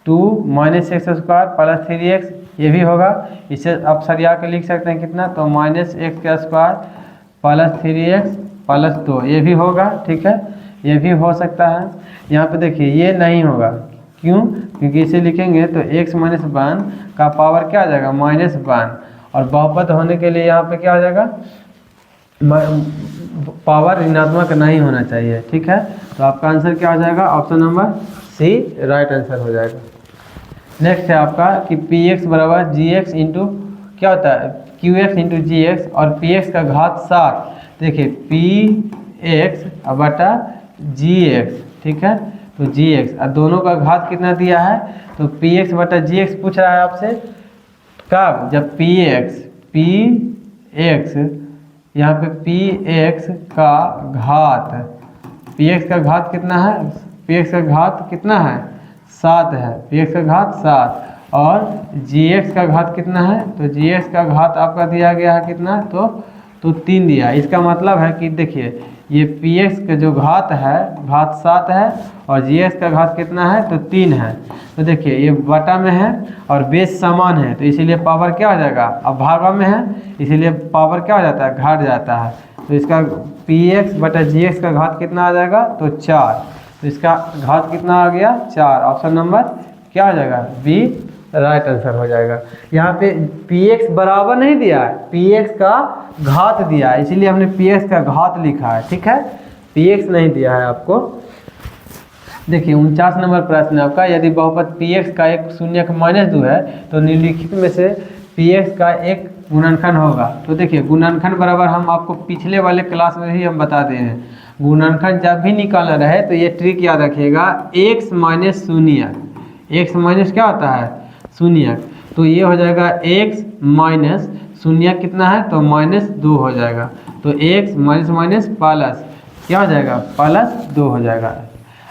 2 - x² + 3x ये भी होगा। इसे आप सरिया के लिख सकते हैं कितना, तो -x² प्लस 3x प्लस 2, ये भी होगा। ठीक है, ये भी हो सकता है। यहाँ पे देखिए ये नहीं होगा, क्यों? क्योंकि इसे लिखेंगे तो x - 1 का पावर क्या आ जाएगा, -1, और बहुपद होने के लिए यहाँ पे क्या हो जाएगा, पावर ऋणात्मक नहीं होना चाहिए। ठीक है, तो आपका आंसर क्या हो जाएगा, option number C right answer हो जाएगा। नेक्स्ट है आपका कि px बराबर gx इंटू क्या होता है, qx इंटू gx और px का घात 7। देखिए px बटा gx, ठीक है, तो gx और दोनों का घात कितना दिया है, तो px बटा gx पूछ रहा है आपसे कब, जब px यहाँ पे px का घात कितना है, px का घात कितना है, 7 है, px का घात 7 और gx का घात कितना है, तो gx का घात आपका दिया गया है कितना, तो 3 दिया। इसका मतलब है कि देखिए ये px का जो घात है, घात 7 है और gx का घात कितना है, तो 3 है। तो देखिए ये बटा में है और बेस समान है, तो इसीलिए पावर क्या हो जाएगा, अब भागा में है इसीलिए पावर क्या हो जाता है, घट जाता है। तो इसका px बटा gx का घात कितना आ जाएगा, तो 4, तो इसका घात कितना आ गया, 4। ऑप्शन नंबर क्या हो जाएगा, बी राइट आंसर हो जाएगा। यहाँ पे px बराबर नहीं दिया है, px का घात दिया है, इसीलिए हमने px का घात लिखा है। ठीक है, px नहीं दिया है आपको। देखिए 49 नंबर प्रश्न है आपका, यदि बहुपद px का एक शून्य का -2 है तो निम्नलिखित में से px का एक गुणनखंड होगा। तो देखिए गुणनखंड बराबर हम आपको पिछले वाले क्लास में ही हम बता दिए हैं, गुणनखंड जब भी निकालना रहे तो ये ट्रिक याद रखिएगा, x - शून्य, x माइनस क्या होता है, शून्य, तो ये हो जाएगा x - शून्य कितना है, तो -2 हो जाएगा। तो x माइनस प्लस क्या हो जाएगा, +2 हो जाएगा।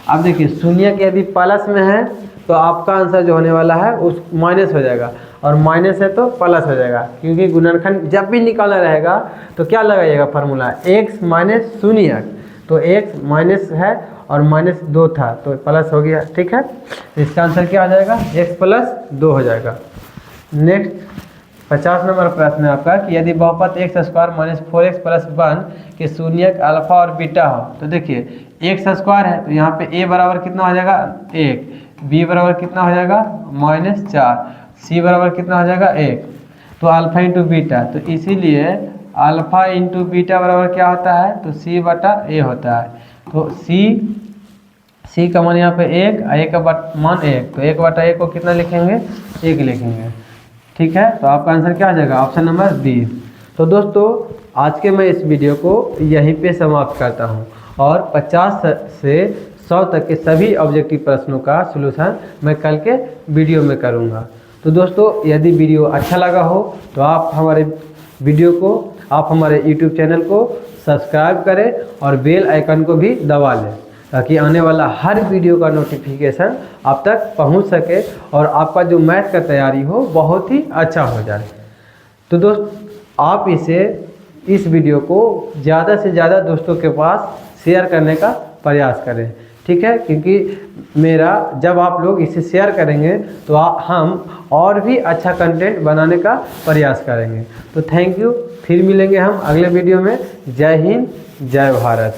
अब देखिए शून्य के यदि प्लस में है तो आपका आंसर जो होने वाला है उस माइनस हो जाएगा, और माइनस है तो प्लस हो जाएगा, क्योंकि गुणनखंड जब भी निकालना रहेगा तो क्या लगाइएगा फार्मूला, x - शून्य, तो x माइनस है और -2 था तो प्लस हो गया। ठीक है, तो इसका आंसर क्या आ जाएगा, x + 2 हो जाएगा। नेक्स्ट 50 नंबर प्रश्न है आपका कि यदि बहुपद x² - 4x + 1 के शून्यक अल्फा और बीटा हो। तो देखिए x² है तो यहाँ पे a बराबर कितना हो जाएगा, 1, b बराबर कितना हो जाएगा, -4, c बराबर कितना हो जाएगा, 1, तो अल्फा इंटू बीटा, तो इसीलिए अल्फा इंटू बीटा बराबर क्या होता है, तो c बटा a होता है। तो c का मान यहाँ पे 1, a का मान 1, तो 1 बटा 1 को कितना लिखेंगे, 1 लिखेंगे। ठीक है, तो आपका आंसर क्या आ जाएगा, ऑप्शन नंबर बी। तो दोस्तों आज के मैं इस वीडियो को यहीं पे समाप्त करता हूँ, और 50 से 100 तक के सभी ऑब्जेक्टिव प्रश्नों का सलूशन मैं कल के वीडियो में करूँगा। तो दोस्तों यदि वीडियो अच्छा लगा हो तो आप हमारे वीडियो को, आप हमारे YouTube चैनल को सब्सक्राइब करें और बेल आइकन को भी दबा लें, ताकि आने वाला हर वीडियो का नोटिफिकेशन आप तक पहुंच सके और आपका जो मैथ का तैयारी हो बहुत ही अच्छा हो जाए। तो दोस्त आप इस वीडियो को ज़्यादा से ज़्यादा दोस्तों के पास शेयर करने का प्रयास करें। ठीक है, क्योंकि जब आप लोग इसे शेयर करेंगे तो हम और भी अच्छा कंटेंट बनाने का प्रयास करेंगे। तो थैंक यू, फिर मिलेंगे हम अगले वीडियो में। जय हिंद, जय भारत।